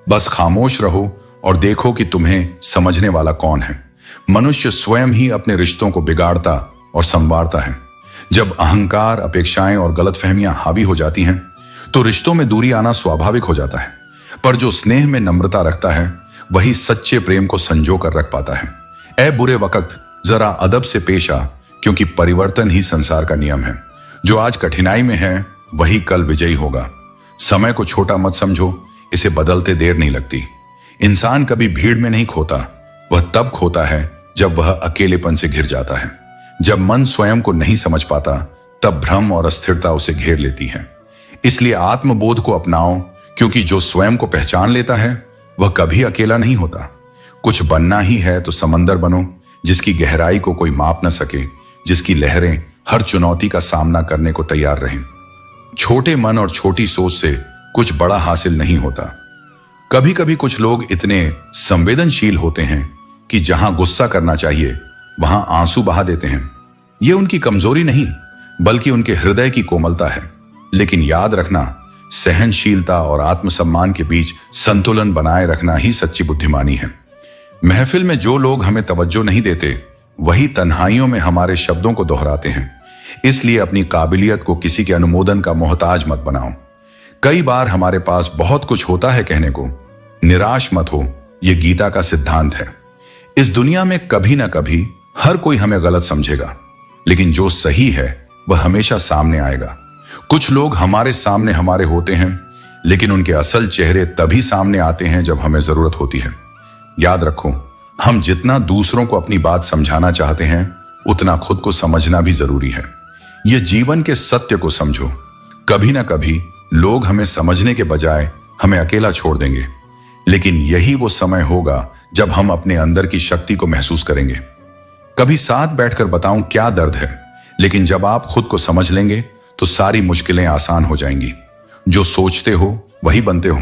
बस खामोश रहो और देखो कि तुम्हें समझने वाला कौन है। मनुष्य स्वयं ही अपने रिश्तों को बिगाड़ता और संवारता है। जब अहंकार, अपेक्षाएं और गलतफहमियां हावी हो जाती हैं तो रिश्तों में दूरी आना स्वाभाविक हो जाता है, पर जो स्नेह में नम्रता रखता है वही सच्चे प्रेम को संजो कर रख पाता है। ऐ बुरे वक्त, जरा अदब से पेश आ, क्योंकि परिवर्तन ही संसार का नियम है। जो आज कठिनाई में है वही कल विजयी होगा। समय को छोटा मत समझो, इसे बदलते देर नहीं लगती। इंसान कभी भीड़ में नहीं खोता, वह तब खोता है जब वह अकेलेपन से घिर जाता है। जब मन स्वयं को नहीं समझ पाता तब भ्रम और अस्थिरता उसे घेर लेती है। इसलिए आत्मबोध को अपनाओ, क्योंकि जो स्वयं को पहचान लेता है वह कभी अकेला नहीं होता। कुछ बनना ही है तो समंदर बनो, जिसकी गहराई को कोई माप न सके, जिसकी लहरें हर चुनौती का सामना करने को तैयार रहें। छोटे मन और छोटी सोच से कुछ बड़ा हासिल नहीं होता। कभी कभी कुछ लोग इतने संवेदनशील होते हैं कि जहां गुस्सा करना चाहिए वहां आंसू बहा देते हैं। यह उनकी कमजोरी नहीं बल्कि उनके हृदय की कोमलता है। लेकिन याद रखना, सहनशीलता और आत्मसम्मान के बीच संतुलन बनाए रखना ही सच्ची बुद्धिमानी है। महफिल में जो लोग हमें तवज्जो नहीं देते वही तन्हाइयों में हमारे शब्दों को दोहराते हैं। इसलिए अपनी काबिलियत को किसी के अनुमोदन का मोहताज मत बनाओ। कई बार हमारे पास बहुत कुछ होता है कहने को, निराश मत हो, यह गीता का सिद्धांत है। इस दुनिया में कभी ना कभी हर कोई हमें गलत समझेगा, लेकिन जो सही है वह हमेशा सामने आएगा। कुछ लोग हमारे सामने हमारे होते हैं, लेकिन उनके असल चेहरे तभी सामने आते हैं जब हमें जरूरत होती है। याद रखो, हम जितना दूसरों को अपनी बात समझाना चाहते हैं उतना खुद को समझना भी जरूरी है। यह जीवन के सत्य को समझो, कभी ना कभी लोग हमें समझने के बजाय हमें अकेला छोड़ देंगे, लेकिन यही वो समय होगा जब हम अपने अंदर की शक्ति को महसूस करेंगे। कभी साथ बैठकर बताऊं क्या दर्द है, लेकिन जब आप खुद को समझ लेंगे तो सारी मुश्किलें आसान हो जाएंगी। जो सोचते हो वही बनते हो।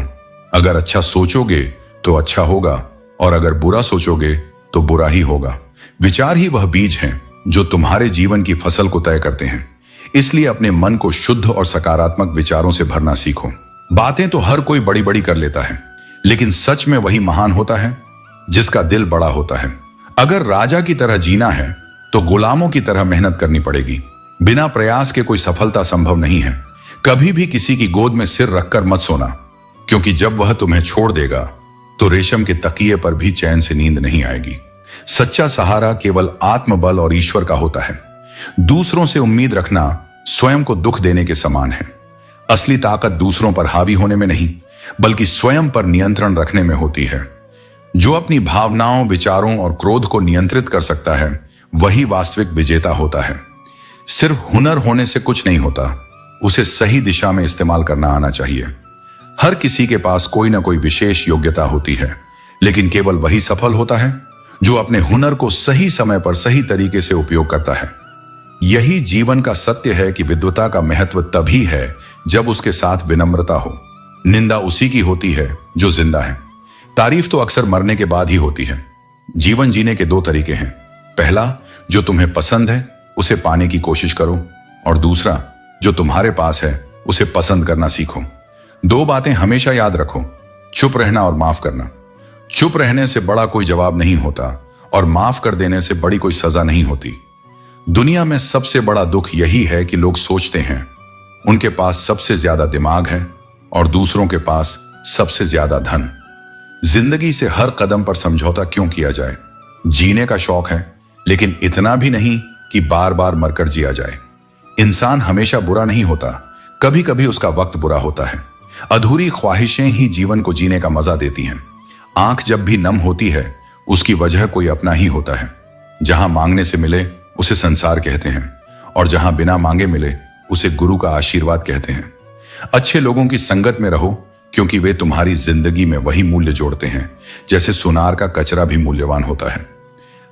अगर अच्छा सोचोगे तो अच्छा होगा, और अगर बुरा सोचोगे तो बुरा ही होगा। विचार ही वह बीज हैं जो तुम्हारे जीवन की फसल को तय करते हैं। इसलिए अपने मन को शुद्ध और सकारात्मक विचारों से भरना सीखो। बातें तो हर कोई बड़ी बड़ी कर लेता है, लेकिन सच में वही महान होता है जिसका दिल बड़ा होता है। अगर राजा की तरह जीना है तो गुलामों की तरह मेहनत करनी पड़ेगी। बिना प्रयास के कोई सफलता संभव नहीं है। कभी भी किसी की गोद में सिर रखकर मत सोना, क्योंकि जब वह तुम्हें छोड़ देगा तो रेशम के तकिए पर भी चैन से नींद नहीं आएगी। सच्चा सहारा केवल आत्मबल और ईश्वर का होता है। दूसरों से उम्मीद रखना स्वयं को दुख देने के समान है। असली ताकत दूसरों पर हावी होने में नहीं, बल्कि स्वयं पर नियंत्रण रखने में होती है। जो अपनी भावनाओं, विचारों और क्रोध को नियंत्रित कर सकता है वही वास्तविक विजेता होता है। सिर्फ हुनर होने से कुछ नहीं होता, उसे सही दिशा में इस्तेमाल करना आना चाहिए। हर किसी के पास कोई ना कोई विशेष योग्यता होती है, लेकिन केवल वही सफल होता है जो अपने हुनर को सही समय पर सही तरीके से उपयोग करता है। यही जीवन का सत्य है कि विद्वता का महत्व तभी है जब उसके साथ विनम्रता हो। निंदा उसी की होती है जो जिंदा है। तारीफ तो अक्सर मरने के बाद ही होती है। जीवन जीने के दो तरीके हैं। पहला, जो तुम्हें पसंद है उसे पाने की कोशिश करो, और दूसरा, जो तुम्हारे पास है उसे पसंद करना सीखो। दो बातें हमेशा याद रखो, चुप रहना और माफ करना। चुप रहने से बड़ा कोई जवाब नहीं होता, और माफ कर देने से बड़ी कोई सजा नहीं होती। दुनिया में सबसे बड़ा दुख यही है कि लोग सोचते हैं उनके पास सबसे ज्यादा दिमाग है और दूसरों के पास सबसे ज्यादा धन। जिंदगी से हर कदम पर समझौता क्यों किया जाए? जीने का शौक है, लेकिन इतना भी नहीं कि बार बार मरकर जिया जाए। इंसान हमेशा बुरा नहीं होता, कभी कभी उसका वक्त बुरा होता है। अधूरी ख्वाहिशें ही जीवन को जीने का मजा देती हैं। आंख जब भी नम होती है उसकी वजह कोई अपना ही होता है। जहां मांगने से मिले उसे संसार कहते हैं, और जहां बिना मांगे मिले उसे गुरु का आशीर्वाद कहते हैं। अच्छे लोगों की संगत में रहो, क्योंकि वे तुम्हारी जिंदगी में वही मूल्य जोड़ते हैं जैसे सुनार का कचरा भी मूल्यवान होता है।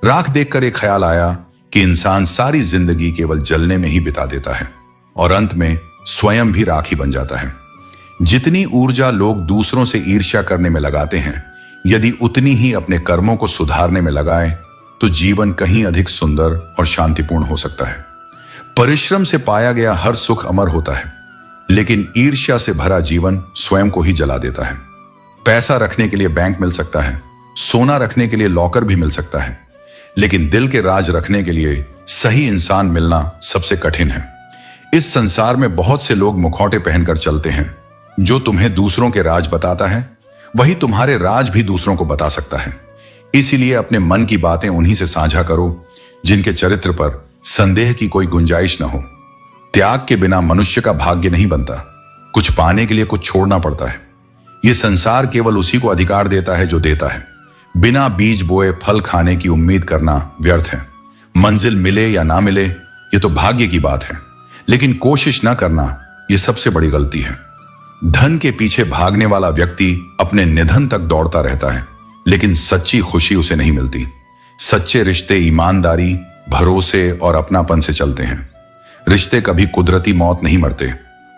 राख देखकर एक ख्याल आया कि इंसान सारी जिंदगी केवल जलने में ही बिता देता है, और अंत में स्वयं भी राख ही बन जाता है। जितनी ऊर्जा लोग दूसरों से ईर्ष्या करने में लगाते हैं, यदि उतनी ही अपने कर्मों को सुधारने में लगाएं, तो जीवन कहीं अधिक सुंदर और शांतिपूर्ण हो सकता है। परिश्रम से पाया गया हर सुख अमर होता है, लेकिन ईर्ष्या से भरा जीवन स्वयं को ही जला देता है। पैसा रखने के लिए बैंक मिल सकता है, सोना रखने के लिए लॉकर भी मिल सकता है, लेकिन दिल के राज रखने के लिए सही इंसान मिलना सबसे कठिन है। इस संसार में बहुत से लोग मुखौटे पहनकर चलते हैं। जो तुम्हें दूसरों के राज बताता है वही तुम्हारे राज भी दूसरों को बता सकता है। इसीलिए अपने मन की बातें उन्हीं से साझा करो जिनके चरित्र पर संदेह की कोई गुंजाइश न हो। त्याग के बिना मनुष्य का भाग्य नहीं बनता। कुछ पाने के लिए कुछ छोड़ना पड़ता है। यह संसार केवल उसी को अधिकार देता है जो देता है। बिना बीज बोए फल खाने की उम्मीद करना व्यर्थ है। मंजिल मिले या ना मिले ये तो भाग्य की बात है, लेकिन कोशिश ना करना यह सबसे बड़ी गलती है। धन के पीछे भागने वाला व्यक्ति अपने निधन तक दौड़ता रहता है, लेकिन सच्ची खुशी उसे नहीं मिलती। सच्चे रिश्ते ईमानदारी, भरोसे और अपनापन से चलते हैं। रिश्ते कभी कुदरती मौत नहीं मरते,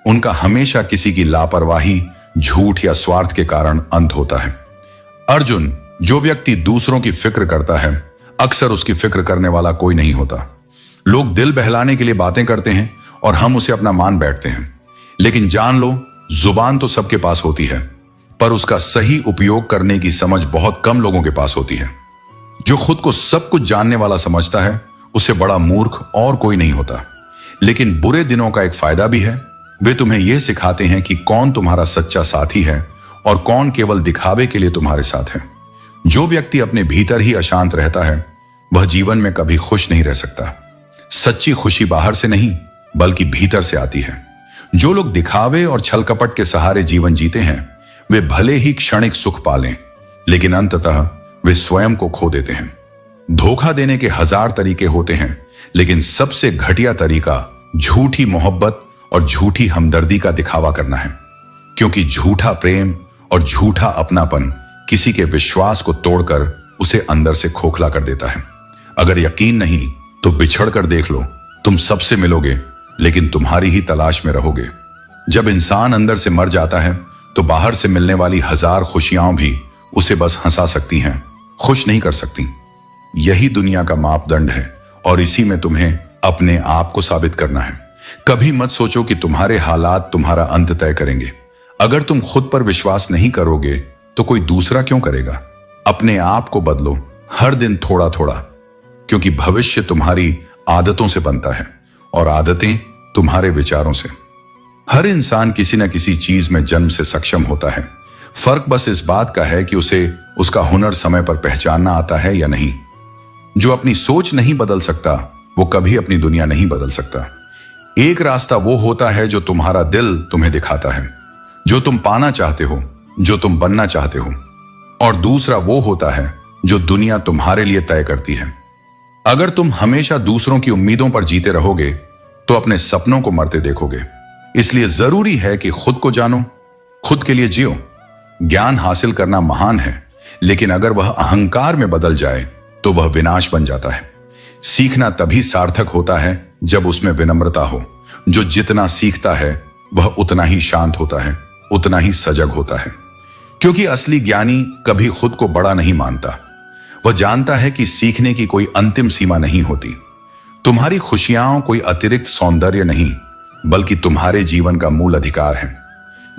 उनका हमेशा किसी की लापरवाही, झूठ या स्वार्थ के कारण अंत होता है। अर्जुन, जो व्यक्ति दूसरों की फिक्र करता है अक्सर उसकी फिक्र करने वाला कोई नहीं होता। लोग दिल बहलाने के लिए बातें करते हैं और हम उसे अपना मान बैठते हैं, लेकिन जान लो जुबान तो सबके पास होती है, पर उसका सही उपयोग करने की समझ बहुत कम लोगों के पास होती है। जो खुद को सब कुछ जानने वाला समझता है, उससे बड़ा मूर्ख और कोई नहीं होता। लेकिन बुरे दिनों का एक फायदा भी है, वे तुम्हें यह सिखाते हैं कि कौन तुम्हारा सच्चा साथी है और कौन केवल दिखावे के लिए तुम्हारे साथ है। जो व्यक्ति अपने भीतर ही अशांत रहता है, वह जीवन में कभी खुश नहीं रह सकता। सच्ची खुशी बाहर से नहीं, बल्कि भीतर से आती है। जो लोग दिखावे और छल कपट के सहारे जीवन जीते हैं, वे भले ही क्षणिक सुख पालें, लेकिन अंततः वे स्वयं को खो देते हैं। धोखा देने के 1000 तरीके होते हैं, लेकिन सबसे घटिया तरीका झूठी मोहब्बत और झूठी हमदर्दी का दिखावा करना है। क्योंकि झूठा प्रेम और झूठा अपनापन किसी के विश्वास को तोड़कर उसे अंदर से खोखला कर देता है। अगर यकीन नहीं तो बिछड़ कर देख लो, तुम सबसे मिलोगे लेकिन तुम्हारी ही तलाश में रहोगे। जब इंसान अंदर से मर जाता है तो बाहर से मिलने वाली 1000 खुशियां भी उसे बस हंसा सकती हैं, खुश नहीं कर सकती। यही दुनिया का मापदंड है और इसी में तुम्हें अपने आप को साबित करना है। कभी मत सोचो कि तुम्हारे हालात तुम्हारा अंत तय करेंगे। अगर तुम खुद पर विश्वास नहीं करोगे तो कोई दूसरा क्यों करेगा। अपने आप को बदलो, हर दिन थोड़ा थोड़ा, क्योंकि भविष्य तुम्हारी आदतों से बनता है और आदतें तुम्हारे विचारों से। हर इंसान किसी न किसी चीज में जन्म से सक्षम होता है। फर्क बस इस बात का है कि उसे उसका हुनर समय पर पहचानना आता है या नहीं। जो अपनी सोच नहीं बदल सकता, वो कभी अपनी दुनिया नहीं बदल सकता। एक रास्ता वो होता है जो तुम्हारा दिल तुम्हें दिखाता है, जो तुम पाना चाहते हो, जो तुम बनना चाहते हो, और दूसरा वो होता है जो दुनिया तुम्हारे लिए तय करती है। अगर तुम हमेशा दूसरों की उम्मीदों पर जीते रहोगे तो अपने सपनों को मरते देखोगे। इसलिए जरूरी है कि खुद को जानो, खुद के लिए जियो। ज्ञान हासिल करना महान है, लेकिन अगर वह अहंकार में बदल जाए तो वह विनाश बन जाता है। सीखना तभी सार्थक होता है जब उसमें विनम्रता हो। जो जितना सीखता है वह उतना ही शांत होता है, उतना ही सजग होता है। क्योंकि असली ज्ञानी कभी खुद को बड़ा नहीं मानता। वह जानता है कि सीखने की कोई अंतिम सीमा नहीं होती। तुम्हारी खुशियां कोई अतिरिक्त सौंदर्य नहीं, बल्कि तुम्हारे जीवन का मूल अधिकार है।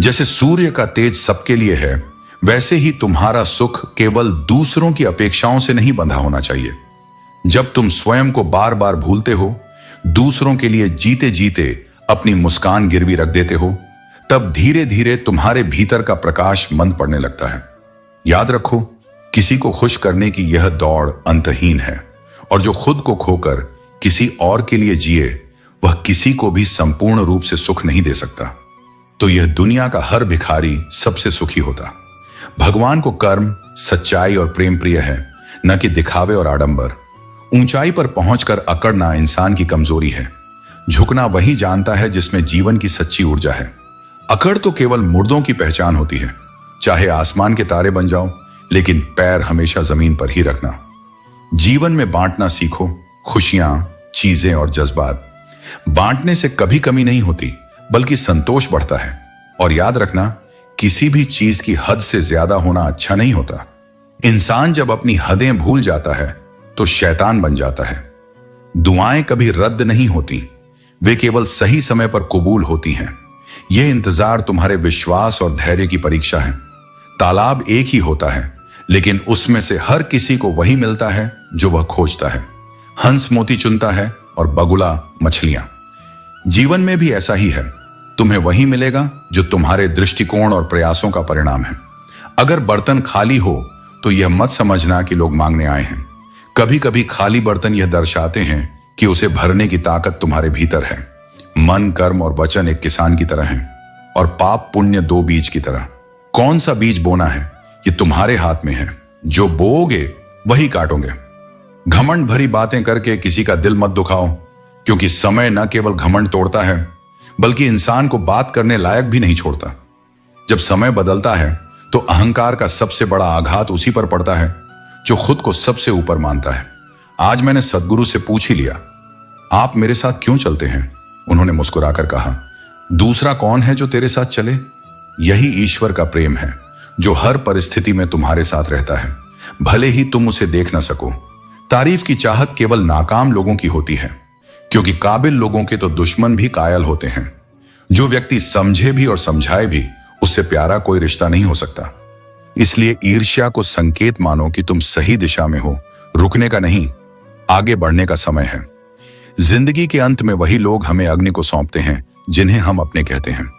जैसे सूर्य का तेज सबके लिए है, वैसे ही तुम्हारा सुख केवल दूसरों की अपेक्षाओं से नहीं बंधा होना चाहिए। जब तुम स्वयं को बार बार भूलते हो, दूसरों के लिए जीते जीते अपनी मुस्कान गिरवी रख देते हो, तब धीरे धीरे तुम्हारे भीतर का प्रकाश मंद पड़ने लगता है। याद रखो, किसी को खुश करने की यह दौड़ अंतहीन है, और जो खुद को खोकर किसी और के लिए जिए, वह किसी को भी संपूर्ण रूप से सुख नहीं दे सकता। तो यह दुनिया का हर भिखारी सबसे सुखी होता। भगवान को कर्म, सच्चाई और प्रेम प्रिय है, न कि दिखावे और आडंबर। ऊंचाई पर पहुंचकर अकड़ना इंसान की कमजोरी है। झुकना वही जानता है जिसमें जीवन की सच्ची ऊर्जा है। अकड़ तो केवल मुर्दों की पहचान होती है। चाहे आसमान के तारे बन जाओ, लेकिन पैर हमेशा जमीन पर ही रखना। जीवन में बांटना सीखो, खुशियां, चीजें और जज्बात। बांटने से कभी कमी नहीं होती, बल्कि संतोष बढ़ता है। और याद रखना, किसी भी चीज की हद से ज्यादा होना अच्छा नहीं होता। इंसान जब अपनी हदें भूल जाता है तो शैतान बन जाता है। दुआएं कभी रद्द नहीं होती, वे केवल सही समय पर कबूल होती हैं। यह इंतजार तुम्हारे विश्वास और धैर्य की परीक्षा है। तालाब एक ही होता है, लेकिन उसमें से हर किसी को वही मिलता है जो वह खोजता है। हंस मोती चुनता है और बगुला मछलियां। जीवन में भी ऐसा ही है। तुम्हें वही मिलेगा जो तुम्हारे दृष्टिकोण और प्रयासों का परिणाम है। अगर बर्तन खाली हो तो यह मत समझना कि लोग मांगने आए हैं। कभी कभी खाली बर्तन यह दर्शाते हैं कि उसे भरने की ताकत तुम्हारे भीतर है। मन, कर्म और वचन एक किसान की तरह हैं, और पाप पुण्य 2 बीज की तरह। कौन सा बीज बोना है ये तुम्हारे हाथ में है। जो बोओगे वही काटोगे। घमंड भरी बातें करके किसी का दिल मत दुखाओ, क्योंकि समय न केवल घमंड तोड़ता है, बल्कि इंसान को बात करने लायक भी नहीं छोड़ता। जब समय बदलता है तो अहंकार का सबसे बड़ा आघात उसी पर पड़ता है जो खुद को सबसे ऊपर मानता है। आज मैंने सदगुरु से पूछ ही लिया, आप मेरे साथ क्यों चलते हैं? उन्होंने मुस्कुराकर कहा, दूसरा कौन है जो तेरे साथ चले? यही ईश्वर का प्रेम है, जो हर परिस्थिति में तुम्हारे साथ रहता है, भले ही तुम उसे देख ना सको। तारीफ की चाहत केवल नाकाम लोगों की होती है, क्योंकि काबिल लोगों के तो दुश्मन भी कायल होते हैं। जो व्यक्ति समझे भी और समझाए भी, उससे प्यारा कोई रिश्ता नहीं हो सकता। इसलिए ईर्ष्या को संकेत मानो कि तुम सही दिशा में हो, रुकने का नहीं, आगे बढ़ने का समय है। जिंदगी के अंत में वही लोग हमें अग्नि को सौंपते हैं जिन्हें हम अपने कहते हैं।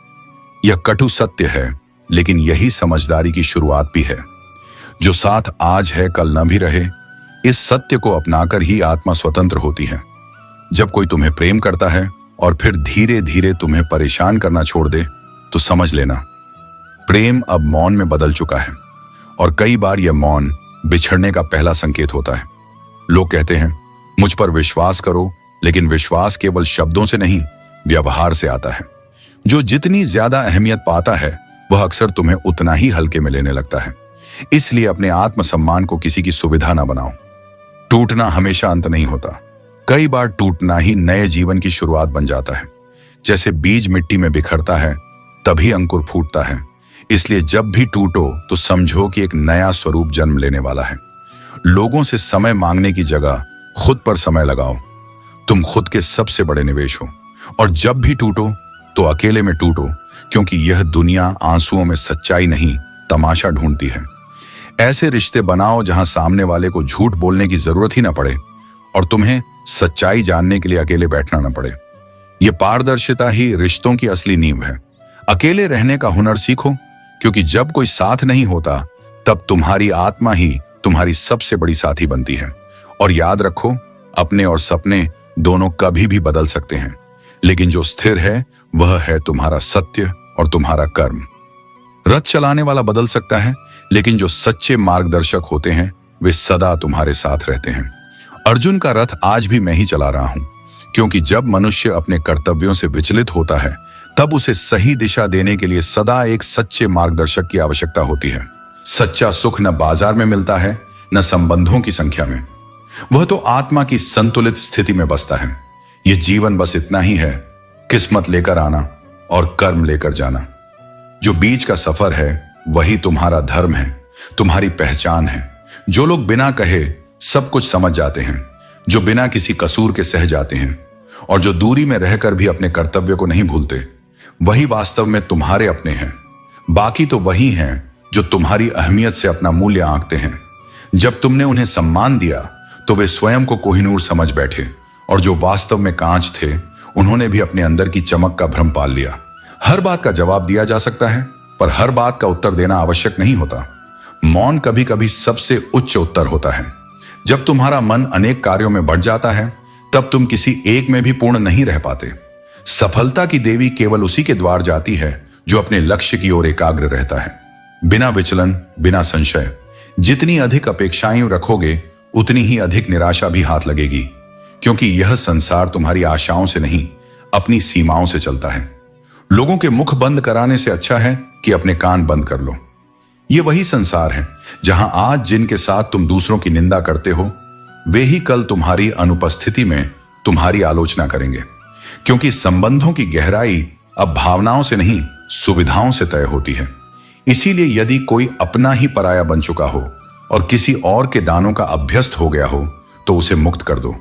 यह कटु सत्य है, लेकिन यही समझदारी की शुरुआत भी है। जो साथ आज है कल न भी रहे, इस सत्य को अपनाकर ही आत्मा स्वतंत्र होती है। जब कोई तुम्हें प्रेम करता है और फिर धीरे धीरे तुम्हें परेशान करना छोड़ दे, तो समझ लेना प्रेम अब मौन में बदल चुका है। और कई बार यह मौन बिछड़ने का पहला संकेत होता है। लोग कहते हैं मुझ पर विश्वास करो, लेकिन विश्वास केवल शब्दों से नहीं, व्यवहार से आता है। जो जितनी ज्यादा अहमियत पाता है, वह अक्सर तुम्हें उतना ही हल्के में लेने लगता है। इसलिए अपने आत्मसम्मान को किसी की सुविधा ना बनाओ। टूटना हमेशा अंत नहीं होता। कई बार टूटना ही नए जीवन की शुरुआत बन जाता है। जैसे बीज मिट्टी में बिखरता है, तभी अंकुर फूटता है। इसलिए जब भी टूटो तो समझो कि एक नया स्वरूप जन्म लेने वाला है। लोगों से समय मांगने की जगह खुद पर समय लगाओ। तुम खुद के सबसे बड़े निवेश हो। और जब भी टूटो तो अकेले में टूटो, क्योंकि यह दुनिया आंसुओं में सच्चाई नहीं, तमाशा ढूंढती है। ऐसे रिश्ते बनाओ जहां सामने वाले को झूठ बोलने की जरूरत ही ना पड़े और तुम्हें सच्चाई जानने के लिए अकेले बैठना ना पड़े। यह पारदर्शिता ही रिश्तों की असली नींव है। अकेले रहने का हुनर सीखो, क्योंकि जब कोई साथ नहीं होता, तब तुम्हारी आत्मा ही तुम्हारी सबसे बड़ी साथी बनती है। और याद रखो, अपने और सपने दोनों कभी भी बदल सकते हैं, लेकिन जो स्थिर है वह है तुम्हारा सत्य और तुम्हारा कर्म। रथ चलाने वाला बदल सकता है, लेकिन जो सच्चे मार्गदर्शक होते हैं वे सदा तुम्हारे साथ रहते हैं। अर्जुन का रथ आज भी मैं ही चला रहा हूं, क्योंकि जब मनुष्य अपने कर्तव्यों से विचलित होता है, तब उसे सही दिशा देने के लिए सदा एक सच्चे मार्गदर्शक की आवश्यकता होती है। सच्चा सुख न बाजार में मिलता है, न संबंधों की संख्या में। वह तो आत्मा की संतुलित स्थिति में बसता है। यह जीवन बस इतना ही है, किस्मत लेकर आना और कर्म लेकर जाना। जो बीच का सफर है वही तुम्हारा धर्म है, तुम्हारी पहचान है। जो लोग बिना कहे सब कुछ समझ जाते हैं, जो बिना किसी कसूर के सह जाते हैं और जो दूरी में रहकर भी अपने कर्तव्य को नहीं भूलते, वही वास्तव में तुम्हारे अपने हैं। बाकी तो वही हैं जो तुम्हारी अहमियत से अपना मूल्य आंकते हैं। जब तुमने उन्हें सम्मान दिया तो वे स्वयं को कोहिनूर समझ बैठे, और जो वास्तव में कांच थे, उन्होंने भी अपने अंदर की चमक का भ्रम पाल लिया। हर बात का जवाब दिया जा सकता है, पर हर बात का उत्तर देना आवश्यक नहीं होता। मौन कभी कभी सबसे उच्च उत्तर होता है। जब तुम्हारा मन अनेक कार्यों में बढ़ जाता है, तब तुम किसी एक में भी पूर्ण नहीं रह पाते। सफलता की देवी केवल उसी के द्वार जाती है जो अपने लक्ष्य की ओर एकाग्र रहता है, बिना विचलन, बिना संशय। जितनी अधिक अपेक्षाएं रखोगे, उतनी ही अधिक निराशा भी हाथ लगेगी, क्योंकि यह संसार तुम्हारी आशाओं से नहीं, अपनी सीमाओं से चलता है। लोगों के मुख बंद कराने से अच्छा है कि अपने कान बंद कर लो। यह वही संसार है जहां आज जिनके साथ तुम दूसरों की निंदा करते हो, वे ही कल तुम्हारी अनुपस्थिति में तुम्हारी आलोचना करेंगे। क्योंकि संबंधों की गहराई अब भावनाओं से नहीं, सुविधाओं से तय होती है। इसीलिए यदि कोई अपना ही पराया बन चुका हो और किसी और के दानों का अभ्यस्त हो गया हो, तो उसे मुक्त कर दो,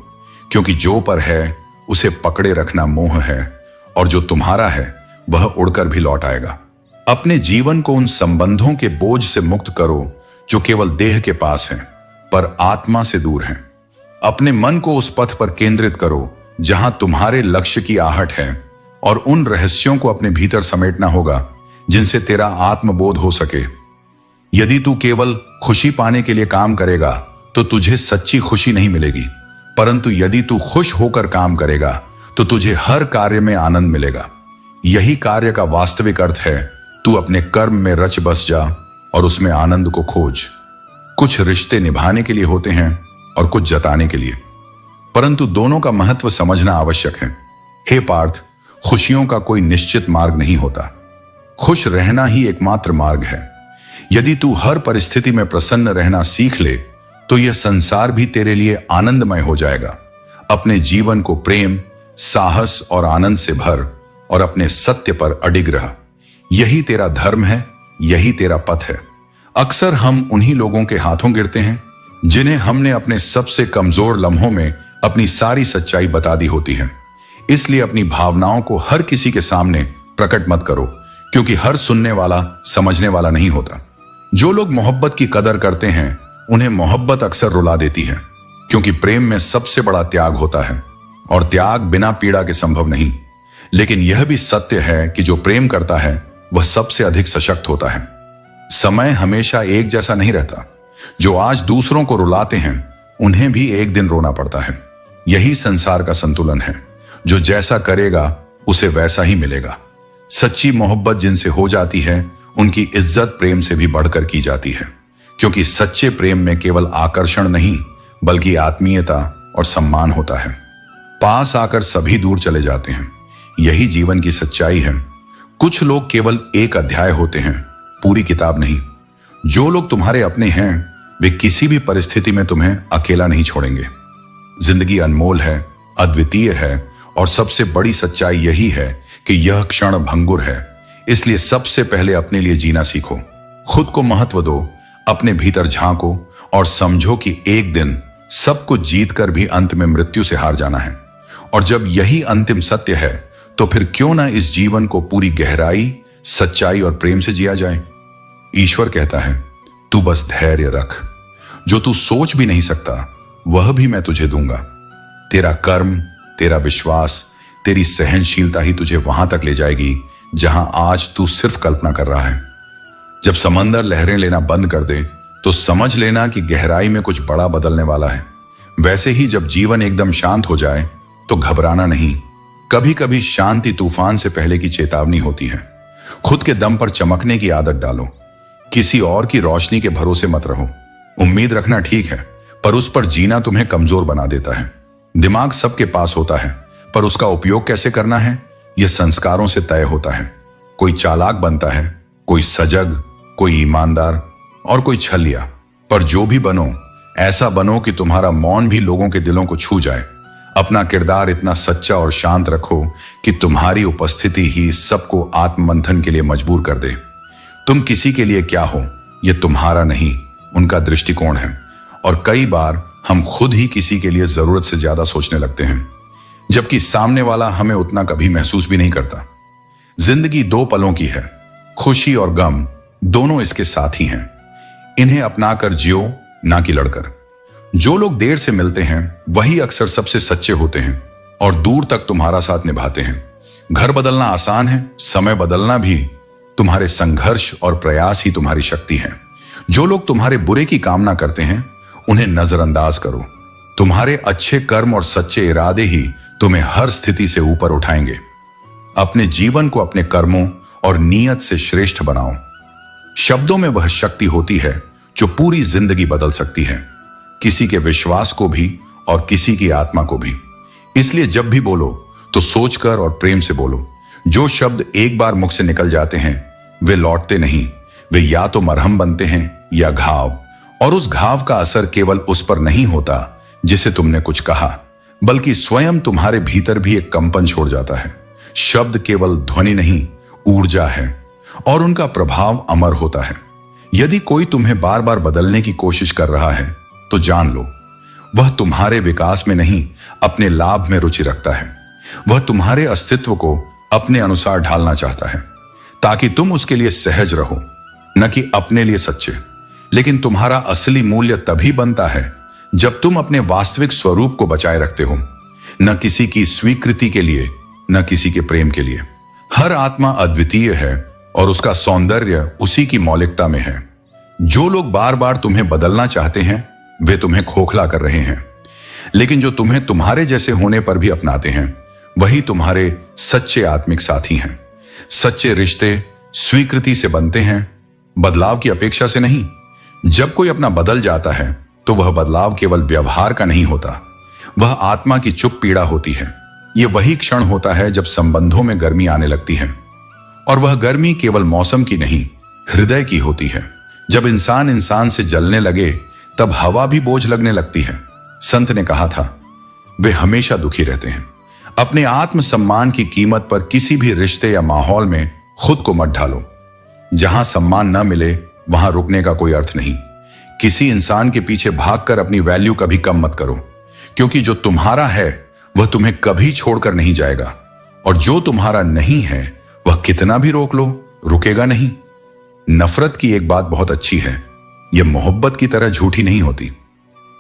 क्योंकि जो पर है उसे पकड़े रखना मोह है, और जो तुम्हारा है वह उड़कर भी लौट आएगा। अपने जीवन को उन संबंधों के बोझ से मुक्त करो जो केवल देह के पास हैं, पर आत्मा से दूर हैं। अपने मन को उस पथ पर केंद्रित करो जहां तुम्हारे लक्ष्य की आहट है, और उन रहस्यों को अपने भीतर समेटना होगा जिनसे तेरा आत्मबोध हो सके। यदि तू केवल खुशी पाने के लिए काम करेगा तो तुझे सच्ची खुशी नहीं मिलेगी, परंतु यदि तू खुश होकर काम करेगा तो तुझे हर कार्य में आनंद मिलेगा। यही कार्य का वास्तविक अर्थ है। तू अपने कर्म में रच बस जा और उसमें आनंद को खोज। कुछ रिश्ते निभाने के लिए होते हैं और कुछ जताने के लिए, परंतु दोनों का महत्व समझना आवश्यक है। हे पार्थ, खुशियों का कोई निश्चित मार्ग नहीं होता। खुश रहना ही एकमात्र मार्ग है। यदि तू हर परिस्थिति में प्रसन्न रहना सीख ले, तो यह संसार भी तेरे लिए आनंदमय हो जाएगा। अपने जीवन को प्रेम, साहस और आनंद से भर और अपने सत्य पर अडिग रह। यही तेरा धर्म है, यही तेरा पथ है। अक्सर हम उन्हीं लोगों के हाथों गिरते हैं जिन्हें हमने अपने सबसे कमजोर लम्हों में अपनी सारी सच्चाई बता दी होती है। इसलिए अपनी भावनाओं को हर किसी के सामने प्रकट मत करो, क्योंकि हर सुनने वाला समझने वाला नहीं होता। जो लोग मोहब्बत की कदर करते हैं, उन्हें मोहब्बत अक्सर रुला देती है, क्योंकि प्रेम में सबसे बड़ा त्याग होता है और त्याग बिना पीड़ा के संभव नहीं। लेकिन यह भी सत्य है कि जो प्रेम करता है वह सबसे अधिक सशक्त होता है। समय हमेशा एक जैसा नहीं रहता। जो आज दूसरों को रुलाते हैं उन्हें भी एक दिन रोना पड़ता है। यही संसार का संतुलन है। जो जैसा करेगा उसे वैसा ही मिलेगा। सच्ची मोहब्बत जिनसे हो जाती है उनकी इज्जत प्रेम से भी बढ़कर की जाती है, क्योंकि सच्चे प्रेम में केवल आकर्षण नहीं बल्कि आत्मीयता और सम्मान होता है। पास आकर सभी दूर चले जाते हैं, यही जीवन की सच्चाई है। कुछ लोग केवल एक अध्याय होते हैं, पूरी किताब नहीं। जो लोग तुम्हारे अपने हैं वे किसी भी परिस्थिति में तुम्हें अकेला नहीं छोड़ेंगे। जिंदगी अनमोल है, अद्वितीय है और सबसे बड़ी सच्चाई यही है कि यह क्षण भंगुर है। इसलिए सबसे पहले अपने लिए जीना सीखो, खुद को महत्व दो, अपने भीतर झांको और समझो कि एक दिन सब कुछ जीतकर भी अंत में मृत्यु से हार जाना है। और जब यही अंतिम सत्य है तो फिर क्यों ना इस जीवन को पूरी गहराई, सच्चाई और प्रेम से जिया जाए। ईश्वर कहता है, तू बस धैर्य रख, जो तू सोच भी नहीं सकता वह भी मैं तुझे दूंगा। तेरा कर्म, तेरा विश्वास, तेरी सहनशीलता ही तुझे वहां तक ले जाएगी जहां आज तू सिर्फ कल्पना कर रहा है। जब समंदर लहरें लेना बंद कर दे तो समझ लेना कि गहराई में कुछ बड़ा बदलने वाला है। वैसे ही जब जीवन एकदम शांत हो जाए तो घबराना नहीं। कभी कभी शांति तूफान से पहले की चेतावनी होती है। खुद के दम पर चमकने की आदत डालो, किसी और की रोशनी के भरोसे मत रहो। उम्मीद रखना ठीक है, पर उस पर जीना तुम्हें कमजोर बना देता है। दिमाग सबके पास होता है, पर उसका उपयोग कैसे करना है यह संस्कारों से तय होता है। कोई चालाक बनता है, कोई सजग, कोई ईमानदार और कोई छलिया। पर जो भी बनो, ऐसा बनो कि तुम्हारा मौन भी लोगों के दिलों को छू जाए। अपना किरदार इतना सच्चा और शांत रखो कि तुम्हारी उपस्थिति ही सबको आत्ममंथन के लिए मजबूर कर दे। तुम किसी के लिए क्या हो यह तुम्हारा नहीं, उनका दृष्टिकोण है। और कई बार हम खुद ही किसी के लिए जरूरत से ज्यादा सोचने लगते हैं, जबकि सामने वाला हमें उतना कभी महसूस भी नहीं करता। जिंदगी दो पलों की है, खुशी और गम दोनों इसके साथी हैं। इन्हें अपनाकर जियो, ना कि लड़कर। जो लोग देर से मिलते हैं वही अक्सर सबसे सच्चे होते हैं और दूर तक तुम्हारा साथ निभाते हैं। घर बदलना आसान है, समय बदलना भी। तुम्हारे संघर्ष और प्रयास ही तुम्हारी शक्ति है। जो लोग तुम्हारे बुरे की कामना करते हैं उन्हें नजरअंदाज करो। तुम्हारे अच्छे कर्म और सच्चे इरादे ही तुम्हें हर स्थिति से ऊपर उठाएंगे। अपने जीवन को अपने कर्मों और नीयत से श्रेष्ठ बनाओ। शब्दों में वह शक्ति होती है जो पूरी जिंदगी बदल सकती है, किसी के विश्वास को भी और किसी की आत्मा को भी। इसलिए जब भी बोलो तो सोचकर और प्रेम से बोलो। जो शब्द एक बार मुख से निकल जाते हैं वे लौटते नहीं। वे या तो मरहम बनते हैं या घाव, और उस घाव का असर केवल उस पर नहीं होता जिसे तुमने कुछ कहा, बल्कि स्वयं तुम्हारे भीतर भी एक कंपन छोड़ जाता है। शब्द केवल ध्वनि नहीं, ऊर्जा है और उनका प्रभाव अमर होता है। यदि कोई तुम्हें बार बार बदलने की कोशिश कर रहा है तो जान लो वह तुम्हारे विकास में नहीं अपने लाभ में रुचि रखता है। वह तुम्हारे अस्तित्व को अपने अनुसार ढालना चाहता है ताकि तुम उसके लिए सहज रहो, न कि अपने लिए सच्चे। लेकिन तुम्हारा असली मूल्य तभी बनता है जब तुम अपने वास्तविक स्वरूप को बचाए रखते हो, न किसी की स्वीकृति के लिए, न किसी के प्रेम के लिए। हर आत्मा अद्वितीय है और उसका सौंदर्य उसी की मौलिकता में है। जो लोग बार बार तुम्हें बदलना चाहते हैं वे तुम्हें खोखला कर रहे हैं, लेकिन जो तुम्हें तुम्हारे जैसे होने पर भी अपनाते हैं वही तुम्हारे सच्चे आत्मिक साथी हैं। सच्चे रिश्ते स्वीकृति से बनते हैं, बदलाव की अपेक्षा से नहीं। जब कोई अपना बदल जाता है तो वह बदलाव केवल व्यवहार का नहीं होता, वह आत्मा की चुप पीड़ा होती है। यह वही क्षण होता है जब संबंधों में गर्मी आने लगती है, और वह गर्मी केवल मौसम की नहीं, हृदय की होती है। जब इंसान इंसान से जलने लगे तब हवा भी बोझ लगने लगती है। संत ने कहा था, वे हमेशा दुखी रहते हैं। अपने आत्मसम्मान की कीमत पर किसी भी रिश्ते या माहौल में खुद को मत ढालो। जहां सम्मान न मिले वहां रुकने का कोई अर्थ नहीं। किसी इंसान के पीछे भागकर अपनी वैल्यू कभी कम मत करो, क्योंकि जो तुम्हारा है वह तुम्हें कभी छोड़कर नहीं जाएगा, और जो तुम्हारा नहीं है वह कितना भी रोक लो रुकेगा नहीं। नफरत की एक बात बहुत अच्छी है, यह मोहब्बत की तरह झूठी नहीं होती।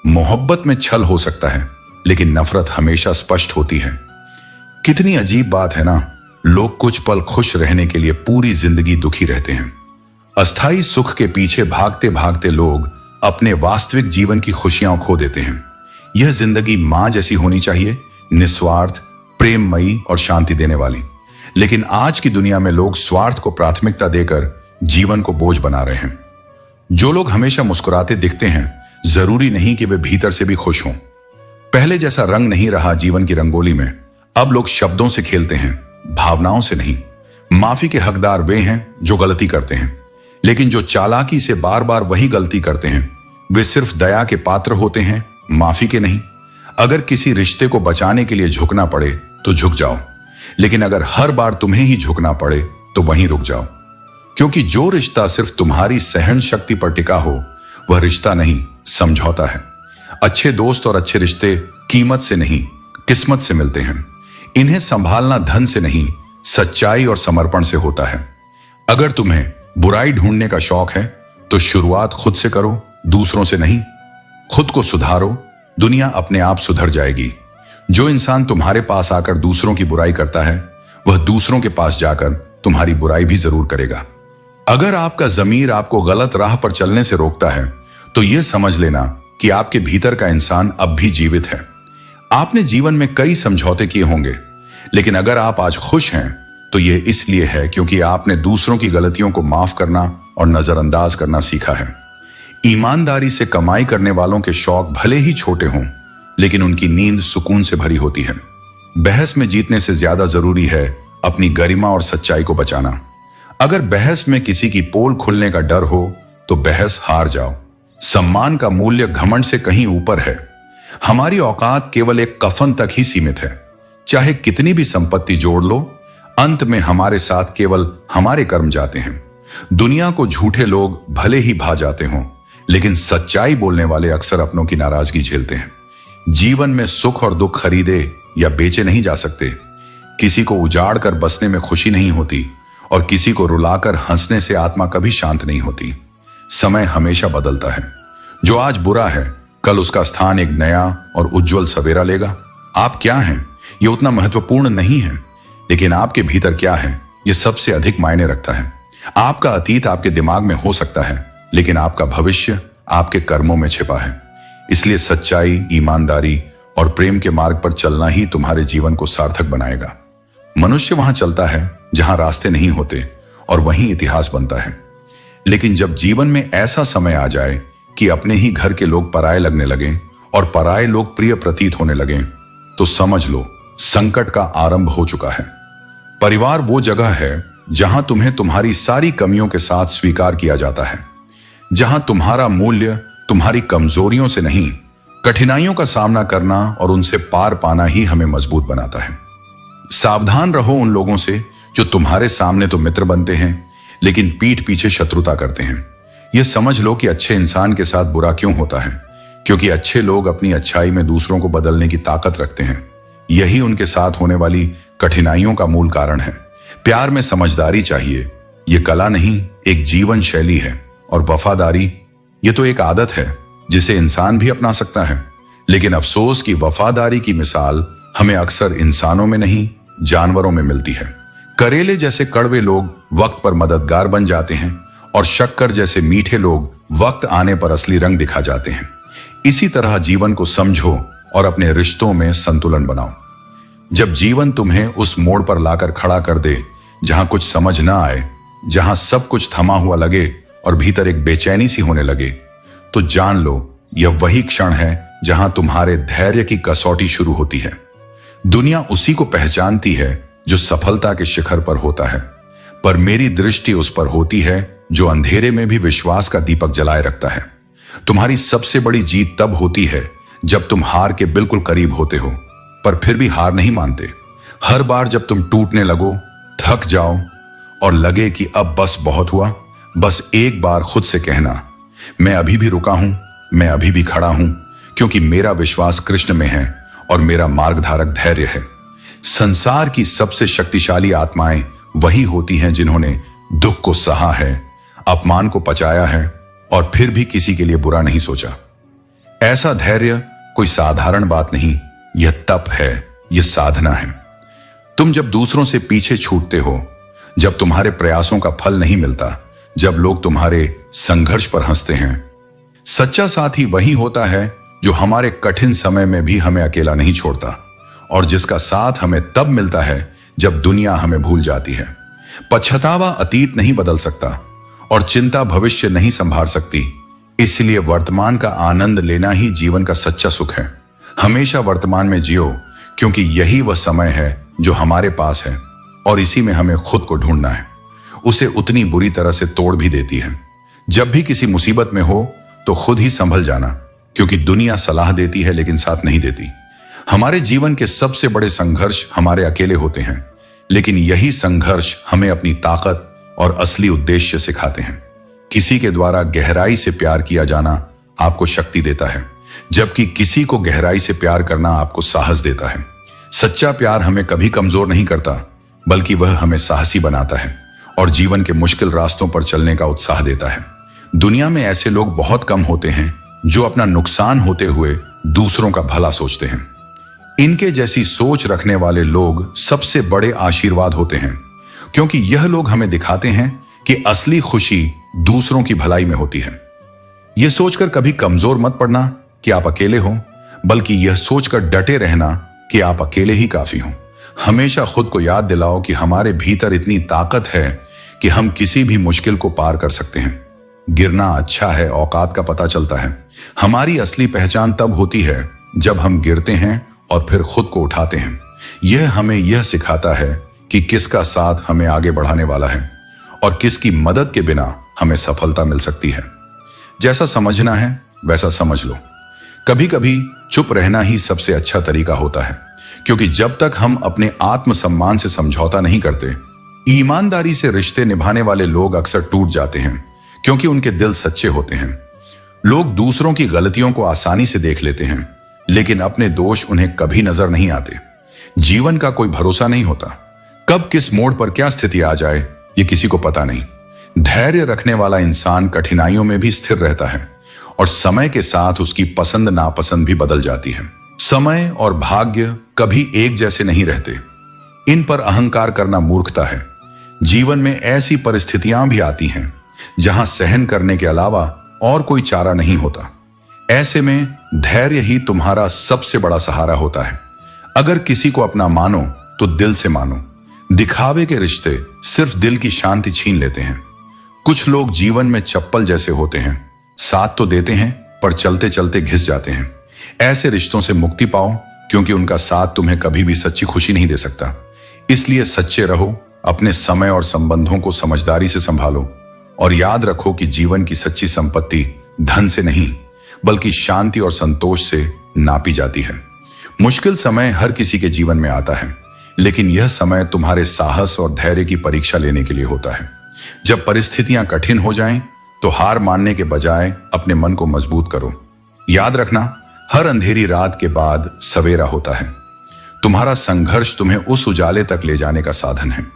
मोहब्बत में छल हो सकता है, लेकिन नफरत हमेशा स्पष्ट होती है। कितनी अजीब बात है ना, लोग कुछ पल खुश रहने के लिए पूरी जिंदगी दुखी रहते हैं। अस्थायी सुख के पीछे भागते भागते लोग अपने वास्तविक जीवन की खुशियां खो देते हैं। यह जिंदगी मां जैसी होनी चाहिए, निस्वार्थ, प्रेममयी और शांति देने वाली। लेकिन आज की दुनिया में लोग स्वार्थ को प्राथमिकता देकर जीवन को बोझ बना रहे हैं। जो लोग हमेशा मुस्कुराते दिखते हैं, जरूरी नहीं कि वे भीतर से भी खुश हों। पहले जैसा रंग नहीं रहा जीवन की रंगोली में। अब लोग शब्दों से खेलते हैं, भावनाओं से नहीं। माफी के हकदार वे हैं जो गलती करते हैं, लेकिन जो चालाकी से बार बार वही गलती करते हैं वे सिर्फ दया के पात्र होते हैं, माफी के नहीं। अगर किसी रिश्ते को बचाने के लिए झुकना पड़े तो झुक जाओ, लेकिन अगर हर बार तुम्हें ही झुकना पड़े तो वहीं रुक जाओ। क्योंकि जो रिश्ता सिर्फ तुम्हारी सहन शक्ति पर टिका हो वह रिश्ता नहीं, समझौता है। अच्छे दोस्त और अच्छे रिश्ते कीमत से नहीं, किस्मत से मिलते हैं। इन्हें संभालना धन से नहीं, सच्चाई और समर्पण से होता है। अगर तुम्हें बुराई ढूंढने का शौक है तो शुरुआत खुद से करो, दूसरों से नहीं। खुद को सुधारो, दुनिया अपने आप सुधर जाएगी। जो इंसान तुम्हारे पास आकर दूसरों की बुराई करता है वह दूसरों के पास जाकर तुम्हारी बुराई भी जरूर करेगा। अगर आपका ज़मीर आपको गलत राह पर चलने से रोकता है तो यह समझ लेना कि आपके भीतर का इंसान अब भी जीवित है। आपने जीवन में कई समझौते किए होंगे, लेकिन अगर आप आज खुश हैं तो यह इसलिए है क्योंकि आपने दूसरों की गलतियों को माफ करना और नजरअंदाज करना सीखा है। ईमानदारी से कमाई करने वालों के शौक भले ही छोटे हों, लेकिन उनकी नींद सुकून से भरी होती है। बहस में जीतने से ज्यादा जरूरी है अपनी गरिमा और सच्चाई को बचाना। अगर बहस में किसी की पोल खुलने का डर हो तो बहस हार जाओ। सम्मान का मूल्य घमंड से कहीं ऊपर है। हमारी औकात केवल एक कफन तक ही सीमित है। चाहे कितनी भी संपत्ति जोड़ लो, अंत में हमारे साथ केवल हमारे कर्म जाते हैं। दुनिया को झूठे लोग भले ही भा जाते हों, लेकिन सच्चाई बोलने वाले अक्सर अपनों की नाराजगी झेलते हैं। जीवन में सुख और दुख खरीदे या बेचे नहीं जा सकते। किसी को उजाड़ कर बसने में खुशी नहीं होती और किसी को रुलाकर हंसने से आत्मा कभी शांत नहीं होती। समय हमेशा बदलता है। जो आज बुरा है कल उसका स्थान एक नया और उज्जवल सवेरा लेगा। आप क्या हैं ये उतना महत्वपूर्ण नहीं है, लेकिन आपके भीतर क्या है ये सबसे अधिक मायने रखता है। आपका अतीत आपके दिमाग में हो सकता है, लेकिन आपका भविष्य आपके कर्मों में छिपा है। इसलिए सच्चाई, ईमानदारी और प्रेम के मार्ग पर चलना ही तुम्हारे जीवन को सार्थक बनाएगा। मनुष्य वहां चलता है जहां रास्ते नहीं होते और वहीं इतिहास बनता है। लेकिन जब जीवन में ऐसा समय आ जाए कि अपने ही घर के लोग पराये लगने लगे और पराये लोग प्रिय प्रतीत होने लगे, तो समझ लो संकट का आरंभ हो चुका है। परिवार वो जगह है जहां तुम्हें तुम्हारी सारी कमियों के साथ स्वीकार किया जाता है, जहां तुम्हारा मूल्य तुम्हारी कमजोरियों से नहीं, कठिनाइयों का सामना करना और उनसे पार पाना ही हमें मजबूत बनाता है। सावधान रहो उन लोगों से जो तुम्हारे सामने तो मित्र बनते हैं लेकिन पीठ पीछे शत्रुता करते हैं। यह समझ लो कि अच्छे इंसान के साथ बुरा क्यों होता है, क्योंकि अच्छे लोग अपनी अच्छाई में दूसरों को बदलने की ताकत रखते हैं। यही उनके साथ होने वाली कठिनाइयों का मूल कारण है। प्यार में समझदारी चाहिए, यह कला नहीं, एक जीवन शैली है। और वफादारी ये तो एक आदत है जिसे इंसान भी अपना सकता है। लेकिन अफसोस की वफादारी की मिसाल हमें अक्सर इंसानों में नहीं, जानवरों में मिलती है। करेले जैसे कड़वे लोग वक्त पर मददगार बन जाते हैं और शक्कर जैसे मीठे लोग वक्त आने पर असली रंग दिखा जाते हैं। इसी तरह जीवन को समझो और अपने रिश्तों में संतुलन बनाओ। जब जीवन तुम्हें उस मोड़ पर लाकर खड़ा कर दे जहां कुछ समझ ना आए, जहां सब कुछ थमा हुआ लगे और भीतर एक बेचैनी सी होने लगे, तो जान लो यह वही क्षण है जहां तुम्हारे धैर्य की कसौटी शुरू होती है। दुनिया उसी को पहचानती है जो सफलता के शिखर पर होता है, पर मेरी दृष्टि उस पर होती है जो अंधेरे में भी विश्वास का दीपक जलाए रखता है। तुम्हारी सबसे बड़ी जीत तब होती है जब तुम हार के बिल्कुल करीब होते हो पर फिर भी हार नहीं मानते। हर बार जब तुम टूटने लगो, थक जाओ और लगे कि अब बस बहुत हुआ, बस एक बार खुद से कहना, मैं अभी भी रुका हूं, मैं अभी भी खड़ा हूं, क्योंकि मेरा विश्वास कृष्ण में है और मेरा मार्गधारक धैर्य है। संसार की सबसे शक्तिशाली आत्माएं वही होती हैं जिन्होंने दुख को सहा है, अपमान को पचाया है और फिर भी किसी के लिए बुरा नहीं सोचा। ऐसा धैर्य कोई साधारण बात नहीं, यह तप है, यह साधना है। तुम जब दूसरों से पीछे छूटते हो, जब तुम्हारे प्रयासों का फल नहीं मिलता, जब लोग तुम्हारे संघर्ष पर हंसते हैं, सच्चा साथी वही होता है जो हमारे कठिन समय में भी हमें अकेला नहीं छोड़ता, और जिसका साथ हमें तब मिलता है जब दुनिया हमें भूल जाती है। पछतावा अतीत नहीं बदल सकता और चिंता भविष्य नहीं संभाल सकती। इसलिए वर्तमान का आनंद लेना ही जीवन का सच्चा सुख है। हमेशा वर्तमान में जियो, क्योंकि यही वह समय है जो हमारे पास है और इसी में हमें खुद को ढूंढना है। उसे उतनी बुरी तरह से तोड़ भी देती है। जब भी किसी मुसीबत में हो तो खुद ही संभल जाना, क्योंकि दुनिया सलाह देती है लेकिन साथ नहीं देती। हमारे जीवन के सबसे बड़े संघर्ष हमारे अकेले होते हैं, लेकिन यही संघर्ष हमें अपनी ताकत और असली उद्देश्य सिखाते हैं। किसी के द्वारा गहराई से प्यार किया जाना आपको शक्ति देता है, जबकि किसी को गहराई से प्यार करना आपको साहस देता है। सच्चा प्यार हमें कभी कमजोर नहीं करता, बल्कि वह हमें साहसी बनाता है और जीवन के मुश्किल रास्तों पर चलने का उत्साह देता है। दुनिया में ऐसे लोग बहुत कम होते हैं जो अपना नुकसान होते हुए दूसरों का भला सोचते हैं। इनके जैसी सोच रखने वाले लोग सबसे बड़े आशीर्वाद होते हैं, क्योंकि यह लोग हमें दिखाते हैं कि असली खुशी दूसरों की भलाई में होती है। यह सोचकर कभी कमजोर मत पड़ना कि आप अकेले हो, बल्कि यह सोचकर डटे रहना कि आप अकेले ही काफी हो। हमेशा खुद को याद दिलाओ कि हमारे भीतर इतनी ताकत है कि हम किसी भी मुश्किल को पार कर सकते हैं। गिरना अच्छा है, औकात का पता चलता है। हमारी असली पहचान तब होती है जब हम गिरते हैं और फिर खुद को उठाते हैं। यह हमें यह सिखाता है कि किसका साथ हमें आगे बढ़ाने वाला है और किसकी मदद के बिना हमें सफलता मिल सकती है। जैसा समझना है वैसा समझ लो। कभी कभी चुप रहना ही सबसे अच्छा तरीका होता है, क्योंकि जब तक हम अपने आत्मसम्मान से समझौता नहीं करते, ईमानदारी से रिश्ते निभाने वाले लोग अक्सर टूट जाते हैं, क्योंकि उनके दिल सच्चे होते हैं। लोग दूसरों की गलतियों को आसानी से देख लेते हैं, लेकिन अपने दोष उन्हें कभी नजर नहीं आते। जीवन का कोई भरोसा नहीं होता, कब किस मोड़ पर क्या स्थिति आ जाए ये किसी को पता नहीं। धैर्य रखने वाला इंसान कठिनाइयों में भी स्थिर रहता है और समय के साथ उसकी पसंद नापसंद भी बदल जाती है। समय और भाग्य कभी एक जैसे नहीं रहते, इन पर अहंकार करना मूर्खता है। जीवन में ऐसी परिस्थितियां भी आती हैं जहां सहन करने के अलावा और कोई चारा नहीं होता। ऐसे में धैर्य ही तुम्हारा सबसे बड़ा सहारा होता है। अगर किसी को अपना मानो तो दिल से मानो। दिखावे के रिश्ते सिर्फ दिल की शांति छीन लेते हैं। कुछ लोग जीवन में चप्पल जैसे होते हैं, साथ तो देते हैं पर चलते चलते घिस जाते हैं। ऐसे रिश्तों से मुक्ति पाओ, क्योंकि उनका साथ तुम्हें कभी भी सच्ची खुशी नहीं दे सकता। इसलिए सच्चे रहो, अपने समय और संबंधों को समझदारी से संभालो और याद रखो कि जीवन की सच्ची संपत्ति धन से नहीं, बल्कि शांति और संतोष से नापी जाती है। मुश्किल समय हर किसी के जीवन में आता है, लेकिन यह समय तुम्हारे साहस और धैर्य की परीक्षा लेने के लिए होता है। जब परिस्थितियां कठिन हो जाएं, तो हार मानने के बजाय अपने मन को मजबूत करो। याद रखना, हर अंधेरी रात के बाद सवेरा होता है। तुम्हारा संघर्ष तुम्हें उस उजाले तक ले जाने का साधन है।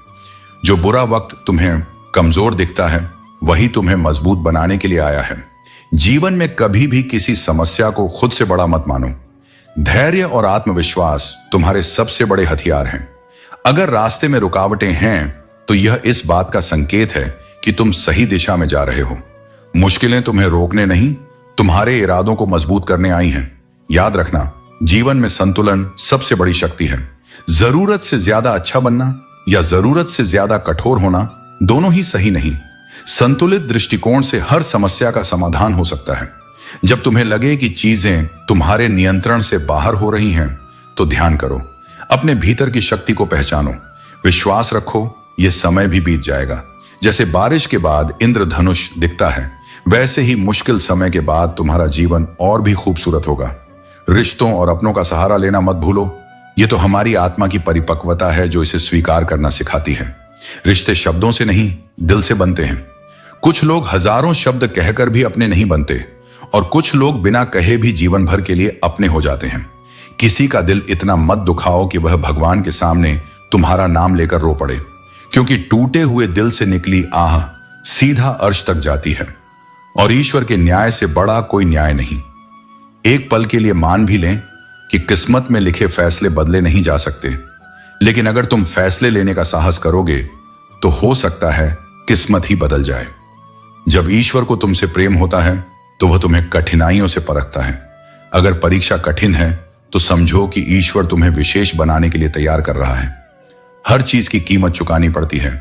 जो बुरा वक्त तुम्हें कमजोर दिखता है, वही तुम्हें मजबूत बनाने के लिए आया है। जीवन में कभी भी किसी समस्या को खुद से बड़ा मत मानो। धैर्य और आत्मविश्वास तुम्हारे सबसे बड़े हथियार हैं। अगर रास्ते में रुकावटें हैं, तो यह इस बात का संकेत है कि तुम सही दिशा में जा रहे हो। मुश्किलें तुम्हें रोकने नहीं, तुम्हारे इरादों को मजबूत करने आई हैं। याद रखना, जीवन में संतुलन सबसे बड़ी शक्ति है। जरूरत से ज्यादा अच्छा बनना या जरूरत से ज्यादा कठोर होना, दोनों ही सही नहीं। संतुलित दृष्टिकोण से हर समस्या का समाधान हो सकता है। जब तुम्हें लगे कि चीजें तुम्हारे नियंत्रण से बाहर हो रही हैं, तो ध्यान करो, अपने भीतर की शक्ति को पहचानो। विश्वास रखो, यह समय भी बीत जाएगा। जैसे बारिश के बाद इंद्रधनुष दिखता है, वैसे ही मुश्किल समय के बाद तुम्हारा जीवन और भी खूबसूरत होगा। रिश्तों और अपनों का सहारा लेना मत भूलो। यह तो हमारी आत्मा की परिपक्वता है जो इसे स्वीकार करना सिखाती है। रिश्ते शब्दों से नहीं, दिल से बनते हैं। कुछ लोग हजारों शब्द कहकर भी अपने नहीं बनते, और कुछ लोग बिना कहे भी जीवन भर के लिए अपने हो जाते हैं। किसी का दिल इतना मत दुखाओ कि वह भगवान के सामने तुम्हारा नाम लेकर रो पड़े, क्योंकि टूटे हुए दिल से निकली आह सीधा अर्श तक जाती है, और ईश्वर के न्याय से बड़ा कोई न्याय नहीं। एक पल के लिए मान भी लें कि किस्मत में लिखे फैसले बदले नहीं जा सकते, लेकिन अगर तुम फैसले लेने का साहस करोगे तो हो सकता है किस्मत ही बदल जाए। जब ईश्वर को तुमसे प्रेम होता है तो वह तुम्हें कठिनाइयों से परखता है। अगर परीक्षा कठिन है तो समझो कि ईश्वर तुम्हें विशेष बनाने के लिए तैयार कर रहा है। हर चीज की कीमत चुकानी पड़ती है,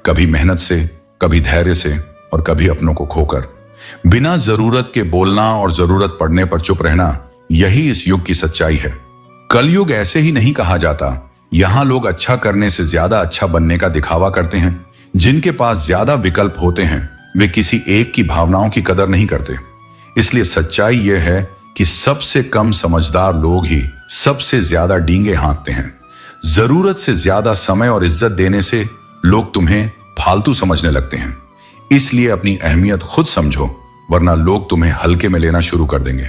कभी मेहनत से, कभी धैर्य से और कभी अपनों को खोकर। बिना जरूरत के बोलना और जरूरत पड़ने पर चुप रहना, यही इस युग की सच्चाई है। कलयुग ऐसे ही नहीं कहा जाता। यहां लोग अच्छा करने से ज्यादा अच्छा बनने का दिखावा करते हैं। जिनके पास ज्यादा विकल्प होते हैं वे किसी एक की भावनाओं की कदर नहीं करते। इसलिए सच्चाई यह है कि सबसे कम समझदार लोग ही सबसे ज्यादा डींगे हाँकते हैं। जरूरत से ज्यादा समय और इज्जत देने से लोग तुम्हें फालतू समझने लगते हैं। इसलिए अपनी अहमियत खुद समझो, वरना लोग तुम्हें हल्के में लेना शुरू कर देंगे।